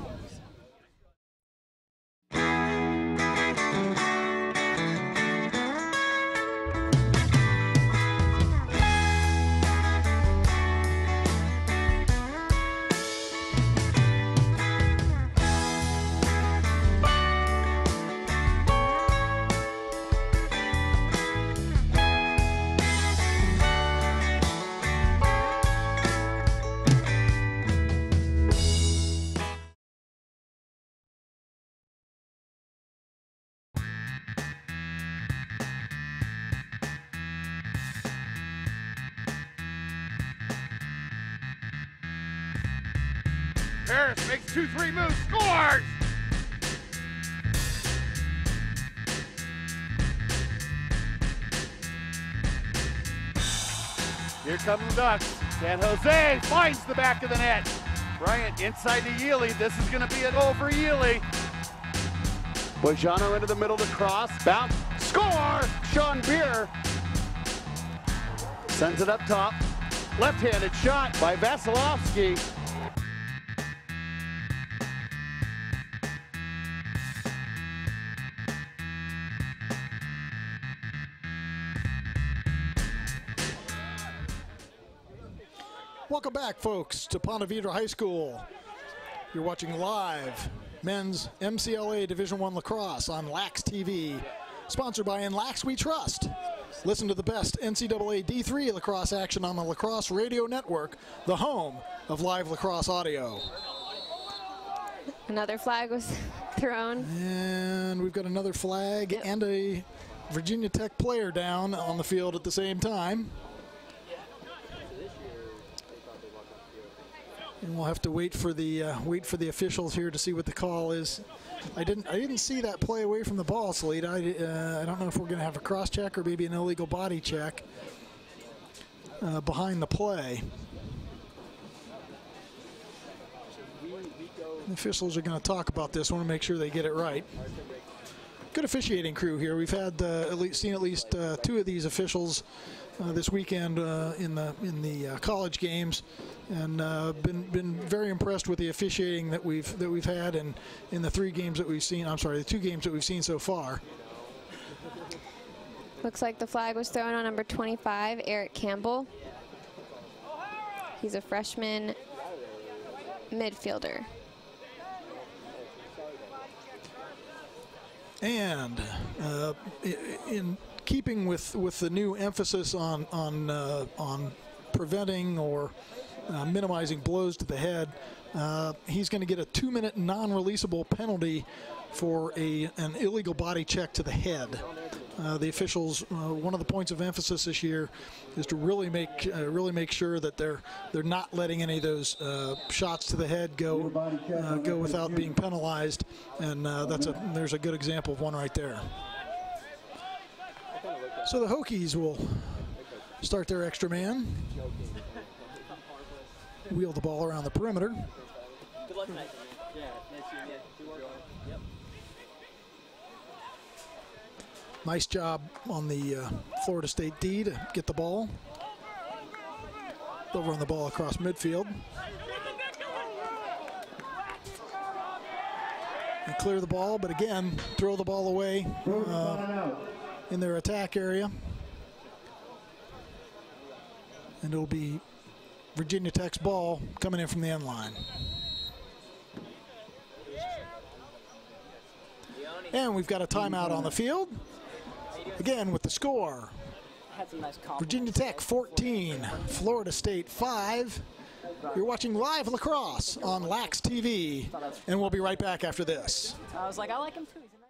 Harris makes 2-3 moves, scores! Here come the Ducks. San Jose finds the back of the net. Bryant inside to Yealy. This is going to be it over Yealy. Bojano into the middle to cross. Bounce. Score! Sean Beer sends it up top. Left-handed shot by Vasilevsky. Welcome back, folks, to Ponte Vedra High School. You're watching live men's MCLA Division I lacrosse on Lax TV, sponsored by In Lax We Trust. Listen to the best NCAA D3 lacrosse action on the Lacrosse Radio Network, the home of live lacrosse audio. Another flag was thrown. And we've got another flag and a Virginia Tech player down on the field at the same time. And we'll have to wait for the officials here to see what the call is. I didn't see that play away from the ball, Salita. I don't know if we're going to have a cross check or maybe an illegal body check behind the play. The officials are going to talk about this. I want to make sure they get it right. Good officiating crew here. We've had seen at least two of these officials this weekend in the college games, and been very impressed with the officiating that we've had in the 3 games that we've seen. I'm sorry, the 2 games that we've seen so far. Looks like the flag was thrown on number 25, Eric Campbell. He's a freshman midfielder. And in keeping with the new emphasis on preventing or minimizing blows to the head, he's going to get a 2-minute non-releasable penalty for an illegal body check to the head. The officials, one of the points of emphasis this year is to really make sure that they're not letting any of those shots to the head go without being penalized, and there's a good example of one right there. So the Hokies will start their extra man, wheel the ball around the perimeter. Good luck tonight. Yeah, nice to meet you. Nice job on the Florida State D to get the ball. They'll run the ball across midfield. And clear the ball, but again, throw the ball away in their attack area. And it'll be Virginia Tech's ball coming in from the end line. And we've got a timeout on the field. Again, with the score, Virginia Tech 14, Florida State 5. You're watching live lacrosse on Lax TV, and we'll be right back after this. I was like, I like him too. He's a nice.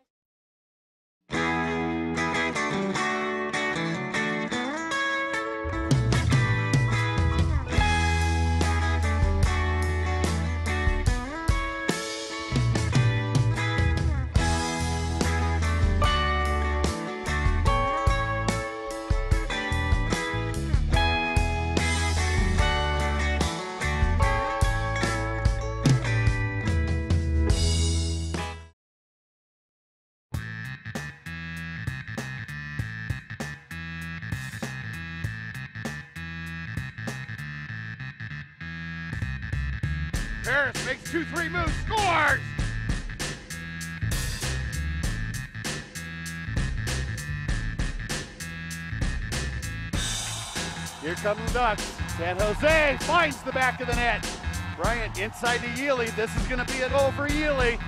Harris makes 2-3 moves, scores! Here come the Ducks. San Jose finds the back of the net. Bryant inside to Yealy. This is going to be it over Yealy.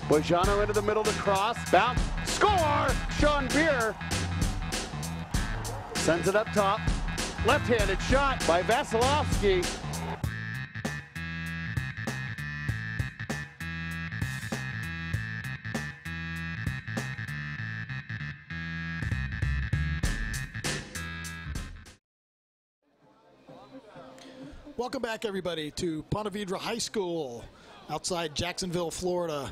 Bojano into the middle to cross. Bounce. Score! Sean Beer sends it up top. Left-handed shot by Vasilevsky. Welcome back, everybody, to Ponte Vedra High School outside Jacksonville, Florida,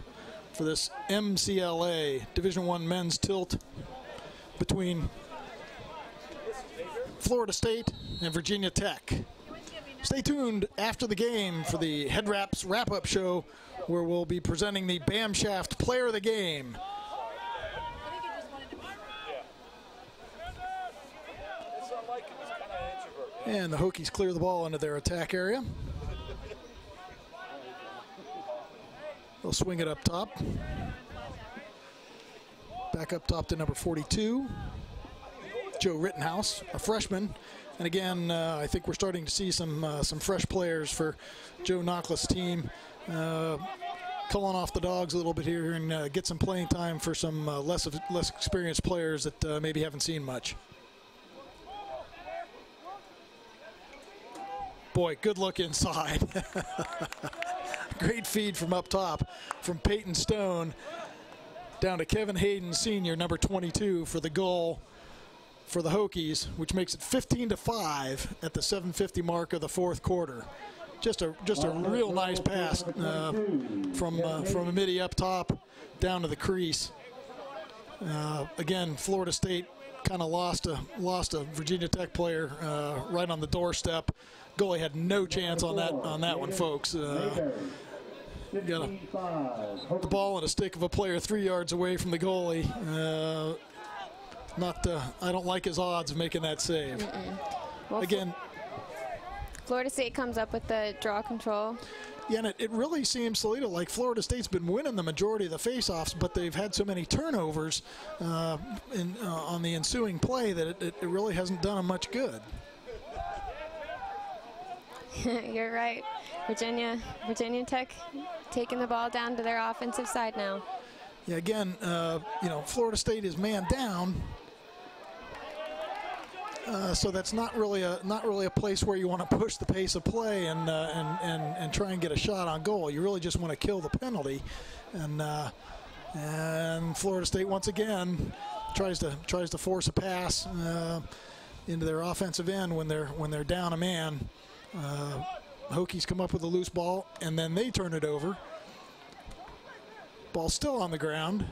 for this MCLA Division I men's tilt between Florida State and Virginia Tech. Stay tuned after the game for the Head Wraps wrap-up show, where we'll be presenting the Bam Shaft Player of the Game. And the Hokies clear the ball into their attack area. They'll swing it up top. Back up top to number 42, Joe Rittenhouse, a freshman. And again, I think we're starting to see some fresh players for Joe Knockless' team. Culling off the dogs a little bit here and get some playing time for some less experienced players that maybe haven't seen much. Boy, good look inside. Great feed from up top from Peyton Stone down to Kevin Hayden, senior, number 22, for the goal for the Hokies, which makes it 15-5 at the 7:50 mark of the fourth quarter. Just a real nice pass from a midi up top down to the crease. Again, Florida State kind of lost a Virginia Tech player right on the doorstep. Goalie had no chance on that one, folks. Got the ball and a stick of a player 3 yards away from the goalie. I don't like his odds of making that save. Well, again, Florida State comes up with the draw control. Yeah, and it really seems, Salito, like Florida State's been winning the majority of the faceoffs, but they've had so many turnovers on the ensuing play that it really hasn't done them much good. You're right. Virginia Tech taking the ball down to their offensive side now. Yeah, again, Florida State is man down, so that's not really a place where you want to push the pace of play and try and get a shot on goal. You really just want to kill the penalty, and Florida State once again tries to force a pass into their offensive end when they're down a man. Hokies come up with a loose ball, and then they turn it over. Ball still on the ground,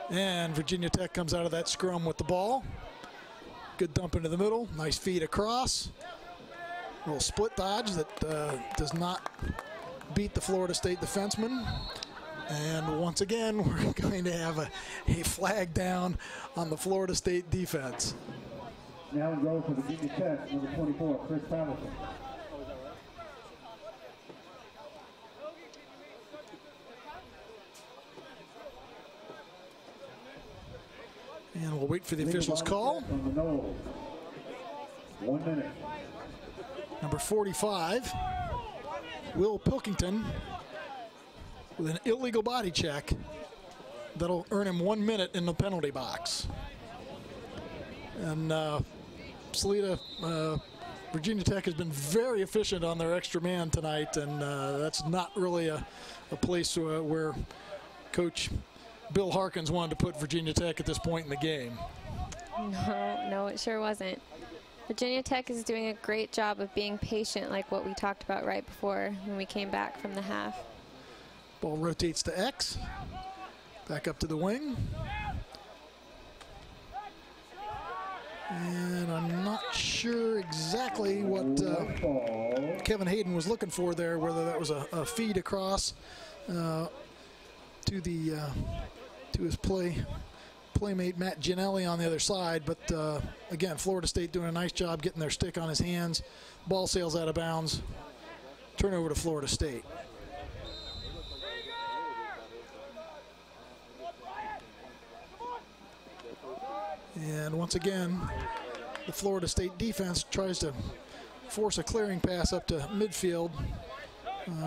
and Virginia Tech comes out of that scrum with the ball. Good dump into the middle, nice feed across. A little split dodge that does not beat the Florida State defenseman. And once again, we're going to have a flag down on the Florida State defense. Now in goal for Virginia Tech, number 24, Chris Patterson. And we'll wait for the official's call. 1 minute. Number 45, Will Pilkington, with an illegal body check. That'll earn him 1 minute in the penalty box. And Salita, Virginia Tech has been very efficient on their extra man tonight, and that's not really a place where Coach Bill Harkins wanted to put Virginia Tech at this point in the game. No, it sure wasn't. Virginia Tech is doing a great job of being patient, like what we talked about right before when we came back from the half. Ball rotates to X, back up to the wing. And I'm not sure exactly what Kevin Hayden was looking for there, whether that was a feed across to his playmate Matt Ginelli on the other side. But again, Florida State doing a nice job getting their stick on his hands. Ball sails out of bounds. Turnover to Florida State. And once again, the Florida State defense tries to force a clearing pass up to midfield,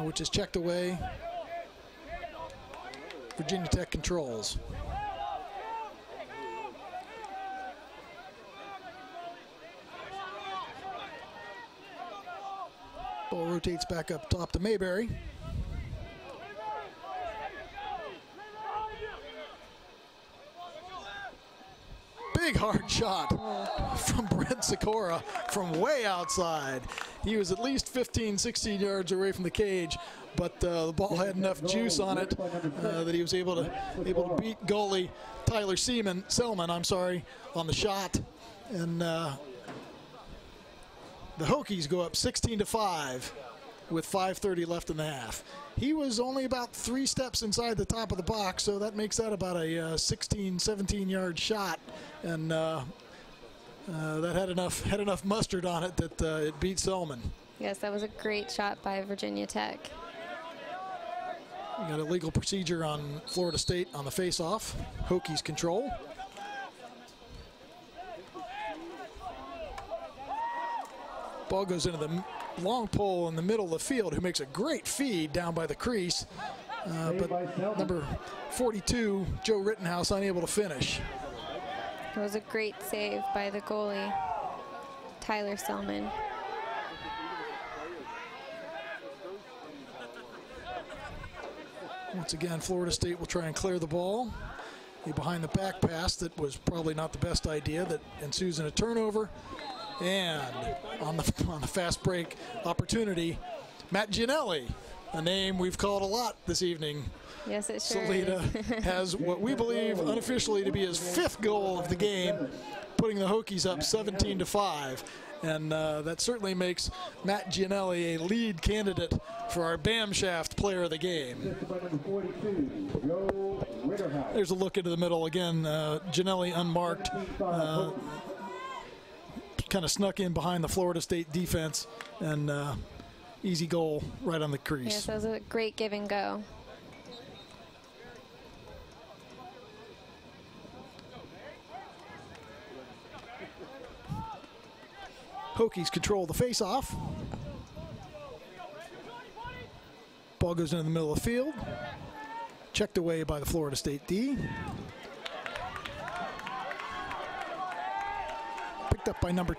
which is checked away. Virginia Tech controls. Ball rotates back up top to Mayberry. Big hard shot from Brent Sikora from way outside. He was at least 15, 16 yards away from the cage, but the ball had enough juice on it that he was able to beat goalie Tyler Selman on the shot And the Hokies go up 16-5 with 5:30 left in the half. He was only about 3 steps inside the top of the box, so that makes that about a 16, 17-yard shot. And that had enough mustard on it that it beat Selman. Yes, that was a great shot by Virginia Tech. We got a legal procedure on Florida State on the face-off. Hokies control. Ball goes into the long pole in the middle of the field, who makes a great feed down by the crease. But number 42, Joe Rittenhouse, unable to finish. It was a great save by the goalie, Tyler Selman. Once again, Florida State will try and clear the ball. A behind the back pass that was probably not the best idea that ensues in a turnover. And on the fast break opportunity, Matt Gianelli, a name we've called a lot this evening. Yes, it sure Salida is. has what we believe unofficially to be his 5th goal of the game, putting the Hokies up 17-5. And that certainly makes Matt Gianelli a lead candidate for our Bam Shaft player of the game. There's a look into the middle again. Gianelli unmarked. Kind of snuck in behind the Florida State defense, and easy goal right on the crease. Yes, that was a great give and go. Hokies control the face-off. Ball goes into the middle of the field. Checked away by the Florida State D. Picked up by number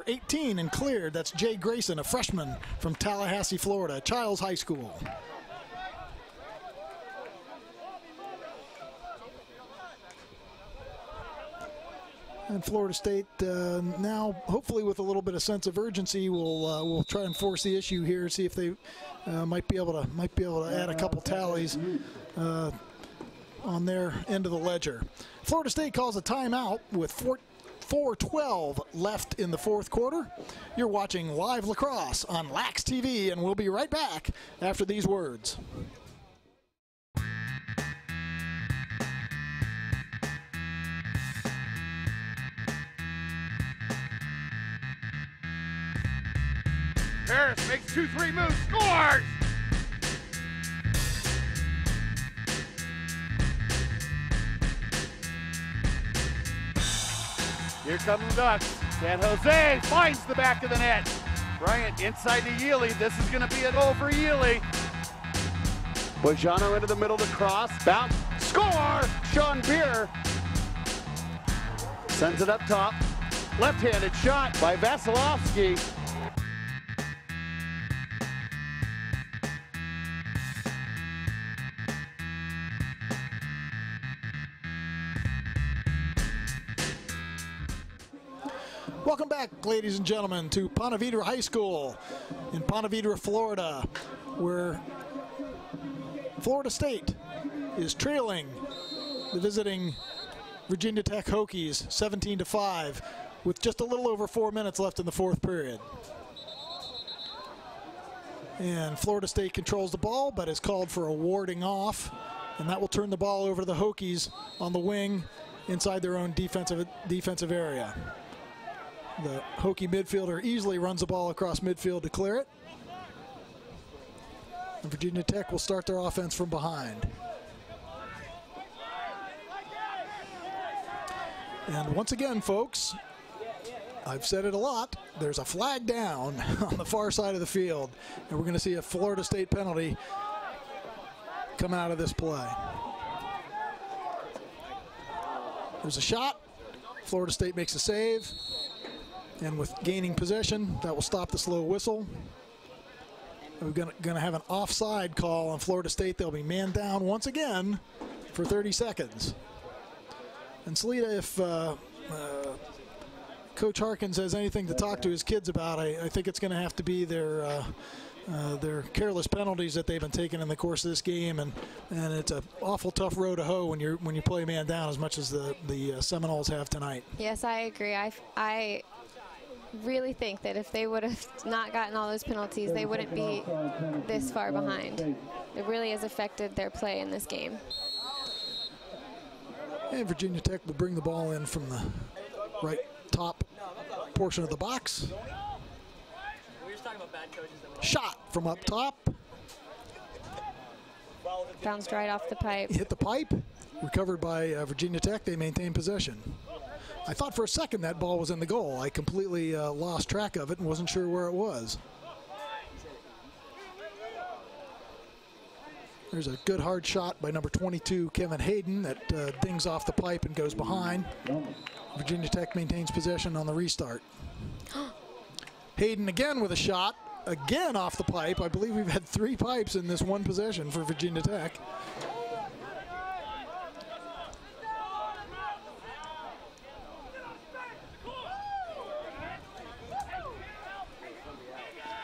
18 and cleared. That's Jay Grayson, a freshman from Tallahassee, Florida, Childs High School. And Florida State now, hopefully with a little bit of sense of urgency, will try and force the issue here, see if they might be able to add a couple tallies on their end of the ledger. Florida State calls a timeout with 4:12 left in the 4th quarter. You're watching live lacrosse on Lax TV, and we'll be right back after these words. Harris makes 2-3 moves, scores! Here come the Ducks. San Jose finds the back of the net. Bryant inside to Yealy. This is going to be a goal for Yealy. Bojano into the middle to cross. Bounce. Score! Sean Beer sends it up top. Left-handed shot by Vasilevsky. Welcome back, ladies and gentlemen, to Ponte Vedra High School in Ponte Vedra, Florida, where Florida State is trailing the visiting Virginia Tech Hokies 17-5 with just a little over 4 minutes left in the 4th period. And Florida State controls the ball, but is called for a warding off, and that will turn the ball over to the Hokies on the wing inside their own defensive area. The Hokie midfielder easily runs the ball across midfield to clear it. And Virginia Tech will start their offense from behind. And once again, folks, I've said it a lot, there's a flag down on the far side of the field, and we're going to see a Florida State penalty come out of this play. There's a shot. Florida State makes a save. And with gaining possession, that will stop the slow whistle. We're going to have an offside call on Florida State. They'll be man down once again for 30 seconds. And Salida, if Coach Harkins has anything to talk to his kids about, I think it's going to have to be their their careless penalties that they've been taking in the course of this game, and it's an awful tough row to hoe when you play man down as much as the Seminoles have tonight. Yes, I agree. I really think that if they would have not gotten all those penalties, they wouldn't be this far behind. It really has affected their play in this game. And Virginia Tech will bring the ball in from the right top portion of the box. Shot from up top. Bounced right off the pipe. Hit the pipe. Recovered by Virginia Tech. They maintain possession. I thought for a second that ball was in the goal. I completely lost track of it and wasn't sure where it was. There's a good hard shot by number 22, Kevin Hayden, that dings off the pipe and goes behind. Virginia Tech maintains possession on the restart. Hayden again with a shot, again off the pipe. I believe we've had 3 pipes in this one possession for Virginia Tech.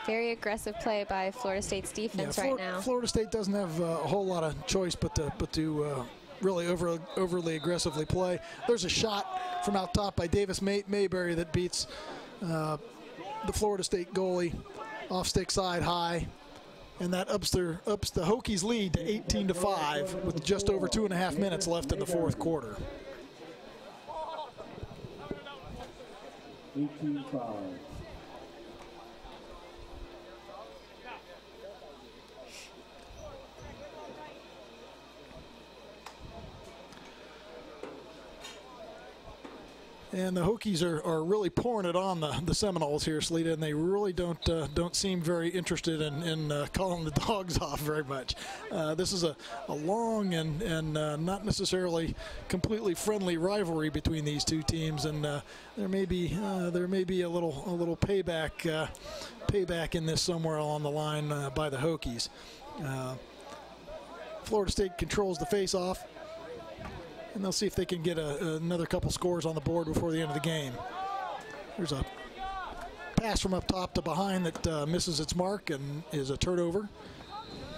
Very aggressive play by Florida State's defense right now. Florida State doesn't have a whole lot of choice but to really overly aggressively play. There's a shot from out top by Davis Mayberry that beats the Florida State goalie off stick side high, and that ups the Hokies' lead to 18-5 with just over 2.5 minutes left in the fourth quarter. 18-5. And the Hokies are really pouring it on the Seminoles here, Salita, and they really don't seem very interested in calling the dogs off very much. This is a long and not necessarily completely friendly rivalry between these two teams, and there may be a little payback in this somewhere along the line by the Hokies. Florida State controls the face-off, and they'll see if they can get another couple scores on the board before the end of the game. There's a pass from up top to behind that misses its mark and is a turnover.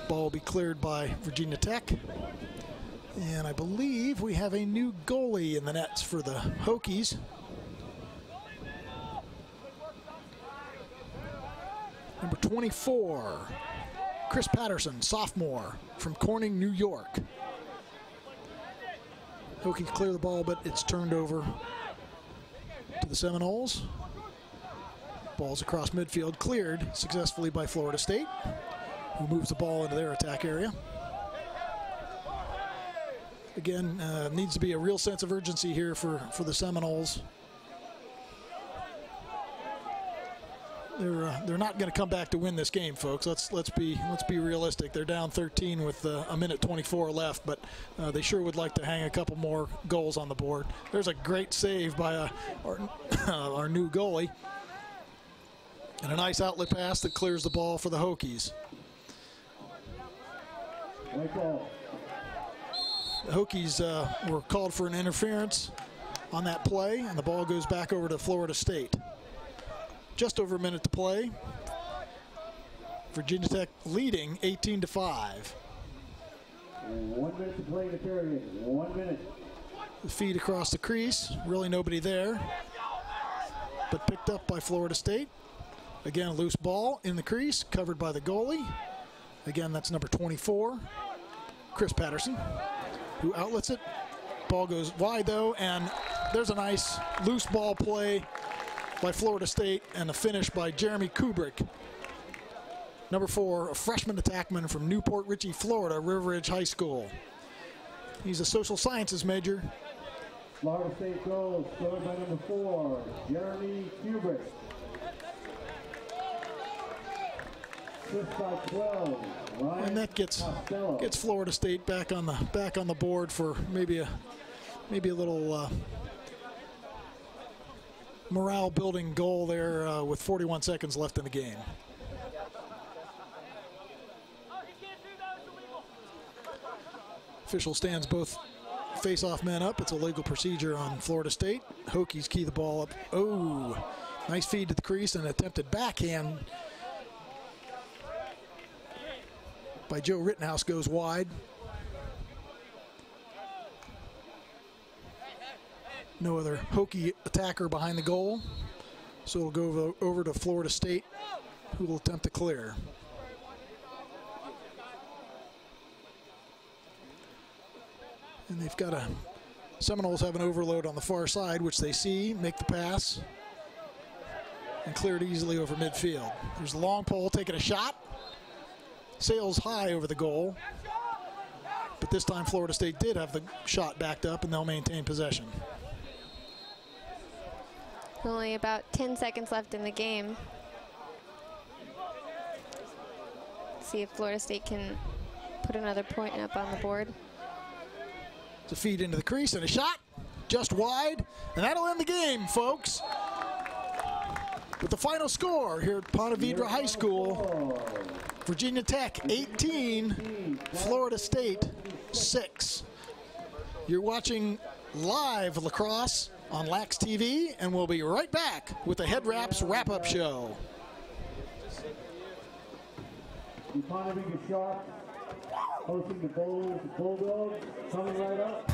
Ball will be cleared by Virginia Tech. And I believe we have a new goalie in the nets for the Hokies. Number 24, Chris Patterson, sophomore from Corning, New York. Hokies clear the ball, but it's turned over to the Seminoles. Ball's across midfield, cleared successfully by Florida State, who moves the ball into their attack area. Again, needs to be a real sense of urgency here for the Seminoles. They're not going to come back to win this game, folks. Let's be realistic. They're down 13 with a minute 24 left, but they sure would like to hang a couple more goals on the board. There's a great save by our new goalie, and a nice outlet pass that clears the ball for the Hokies. The Hokies were called for an interference on that play, and the ball goes back over to Florida State. Just over a minute to play. Virginia Tech leading 18-5. 1 minute to play in the period. 1 minute. The feed across the crease. Really nobody there. But picked up by Florida State. Again, a loose ball in the crease, covered by the goalie. Again, that's number 24, Chris Patterson, who outlets it. Ball goes wide, though, and there's a nice loose ball play by Florida State, and a finish by Jeremy Kubrick. Number 4, a freshman attackman from Newport Richey, Florida, River Ridge High School. He's a social sciences major. Florida State goal scored by number 4, Jeremy Kubrick. Assist by 12, Ryan And that gets Florida State back on the board for maybe a little morale building goal there with 41 seconds left in the game. Official stands both face-off men up. It's a legal procedure on Florida State. Hokies key the ball up. Oh, nice feed to the crease and attempted backhand by Joe Rittenhouse goes wide. No other Hokie attacker behind the goal. So it'll go over to Florida State, who will attempt to clear. And they've got Seminoles have an overload on the far side, which they see, make the pass, and clear it easily over midfield. There's a long pole taking a shot. Sails high over the goal. But this time Florida State did have the shot backed up, and they'll maintain possession. Only about 10 seconds left in the game. See if Florida State can put another point up on the board. It's a feed into the crease and a shot just wide, and that'll end the game, folks. With the final score here at Ponte Vedra High School, Virginia Tech 18, Florida State 6. You're watching live lacrosse on Lax TV, and we'll be right back with the Head Wraps wrap-up show. The Ponte Vedra Sharks hosting the Bulldogs, coming right up.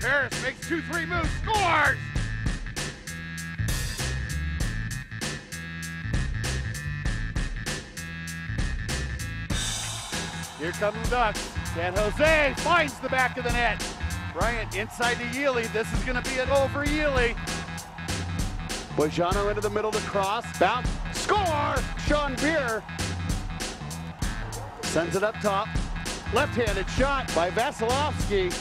Harris makes 2-3 moves, scores! Here come the Ducks. San Jose finds the back of the net. Bryant inside to Yealy. This is going to be a goal for Yealy. Bojano into the middle of the cross. Bounce. Score! Sean Beer sends it up top. Left-handed shot by Vasilevsky.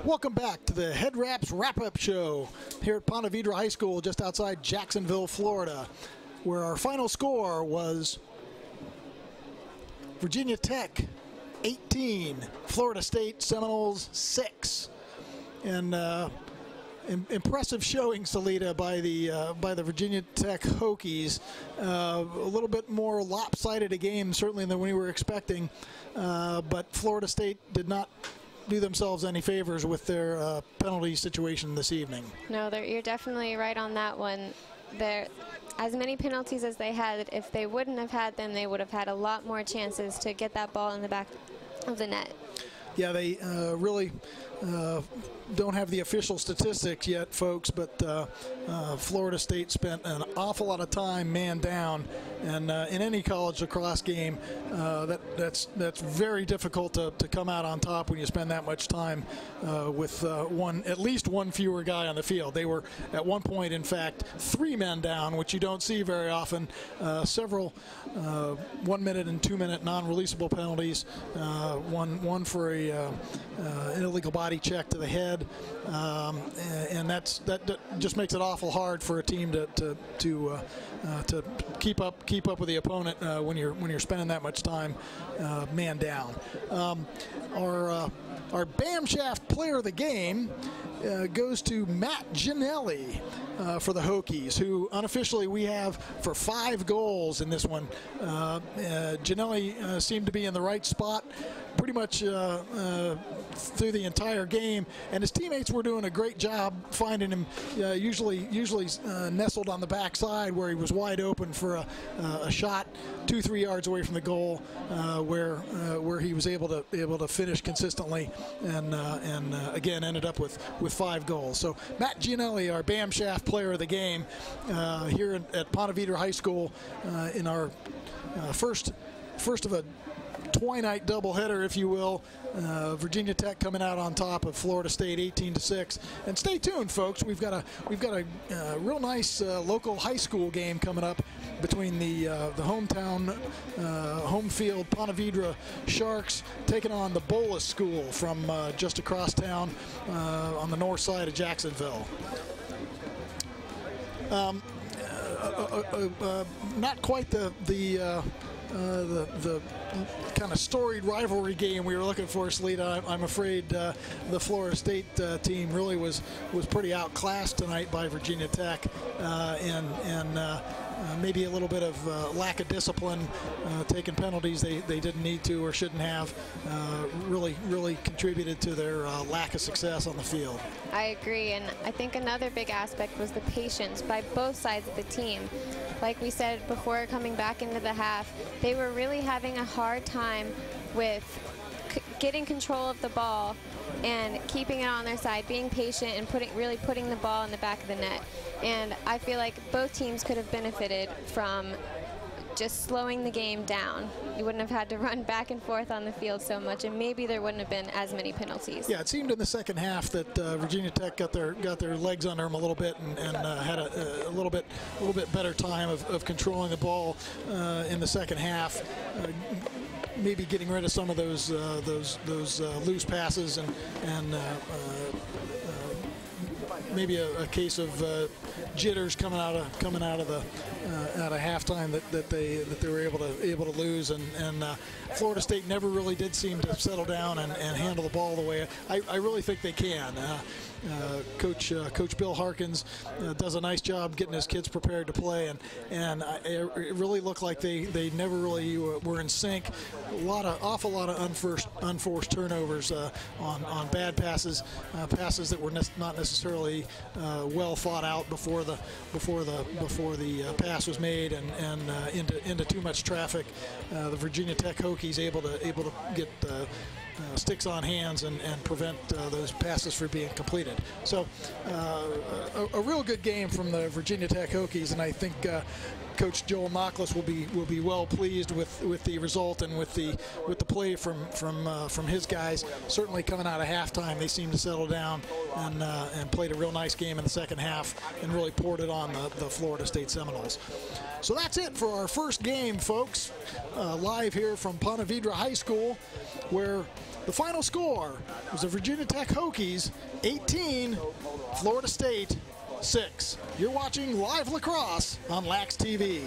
Welcome back to the Head Wraps wrap-up show here at Ponte Vedra High School just outside Jacksonville, Florida, where our final score was Virginia Tech 18, Florida State Seminoles 6. And impressive showing, Salita, by the Virginia Tech Hokies. A little bit more lopsided a game certainly than we were expecting, but Florida State did not do themselves any favors with their penalty situation this evening. No, you're definitely right on that one. There, as many penalties as they had, if they wouldn't have had them, they would have had a lot more chances to get that ball in the back of the net. Yeah, they really don't have the official statistics yet, folks, but Florida State spent an awful lot of time man down, and in any college lacrosse game, that's very difficult to come out on top when you spend that much time with at least one fewer guy on the field. They were at one point, in fact, 3 men down, which you don't see very often. Several 1 minute and 2 minute non-releasable penalties. One for an illegal body check to the head, and that just makes it awful hard for a team to keep up with the opponent when you're spending that much time man down. Our Bam Shaft player of the game goes to Matt Ginelli for the Hokies, who unofficially we have for 5 goals in this one. Ginelli seemed to be in the right spot pretty much through the entire game, and his teammates were doing a great job finding him, usually nestled on the backside where he was wide open for a shot 2-3 yards away from the goal, where he was able to finish consistently, and again ended up with 5 goals. So Matt Ginelli, our Bam Shaft player of the game, here at Ponte Vedra High School, in our first of a twilight doubleheader, if you will. Virginia Tech coming out on top of Florida State 18-6. And stay tuned, folks. We've got a real nice local high school game coming up between the hometown home field Ponte Vedra Sharks taking on the Bolus School from just across town on the north side of Jacksonville. Not quite the kind of storied rivalry game we were looking for, Salita. I'm afraid the Florida State team really was pretty outclassed tonight by Virginia Tech, and maybe a little bit of lack of discipline, taking penalties they didn't need to or shouldn't have, really contributed to their lack of success on the field. I agree, and I think another big aspect was the patience by both sides of the team. Like we said before, coming back into the half, they were really having a hard time with getting control of the ball and keeping it on their side, being patient and really putting the ball in the back of the net. And I feel like both teams could have benefited from just slowing the game down. You wouldn't have had to run back and forth on the field so much, and maybe there wouldn't have been as many penalties. Yeah, it seemed in the second half that Virginia Tech got their legs under them a little bit and had a little bit better time of controlling the ball in the second half. Maybe getting rid of some of those loose passes and maybe a case of jitters coming out of halftime that they were able to lose, and Florida State never really did seem to settle down and handle the ball the way I really think they can. Coach Bill Harkins does a nice job getting his kids prepared to play, and it really looked like they never really were in sync. Awful lot of unforced turnovers on bad passes, passes that were not necessarily well thought out before the pass was made, and into too much traffic. The Virginia Tech Hokies able to get sticks on hands and prevent those passes from being completed. So a real good game from the Virginia Tech Hokies, and I think Coach Joel Knockles will be well pleased with the result and with the play from his guys. Certainly coming out of halftime, they seemed to settle down and played a real nice game in the second half and really poured it on the Florida State Seminoles. So that's it for our first game, folks. Live here from Ponte Vedra High School, where the final score was the Virginia Tech Hokies 18, Florida State 6. You're watching live lacrosse on Lax TV.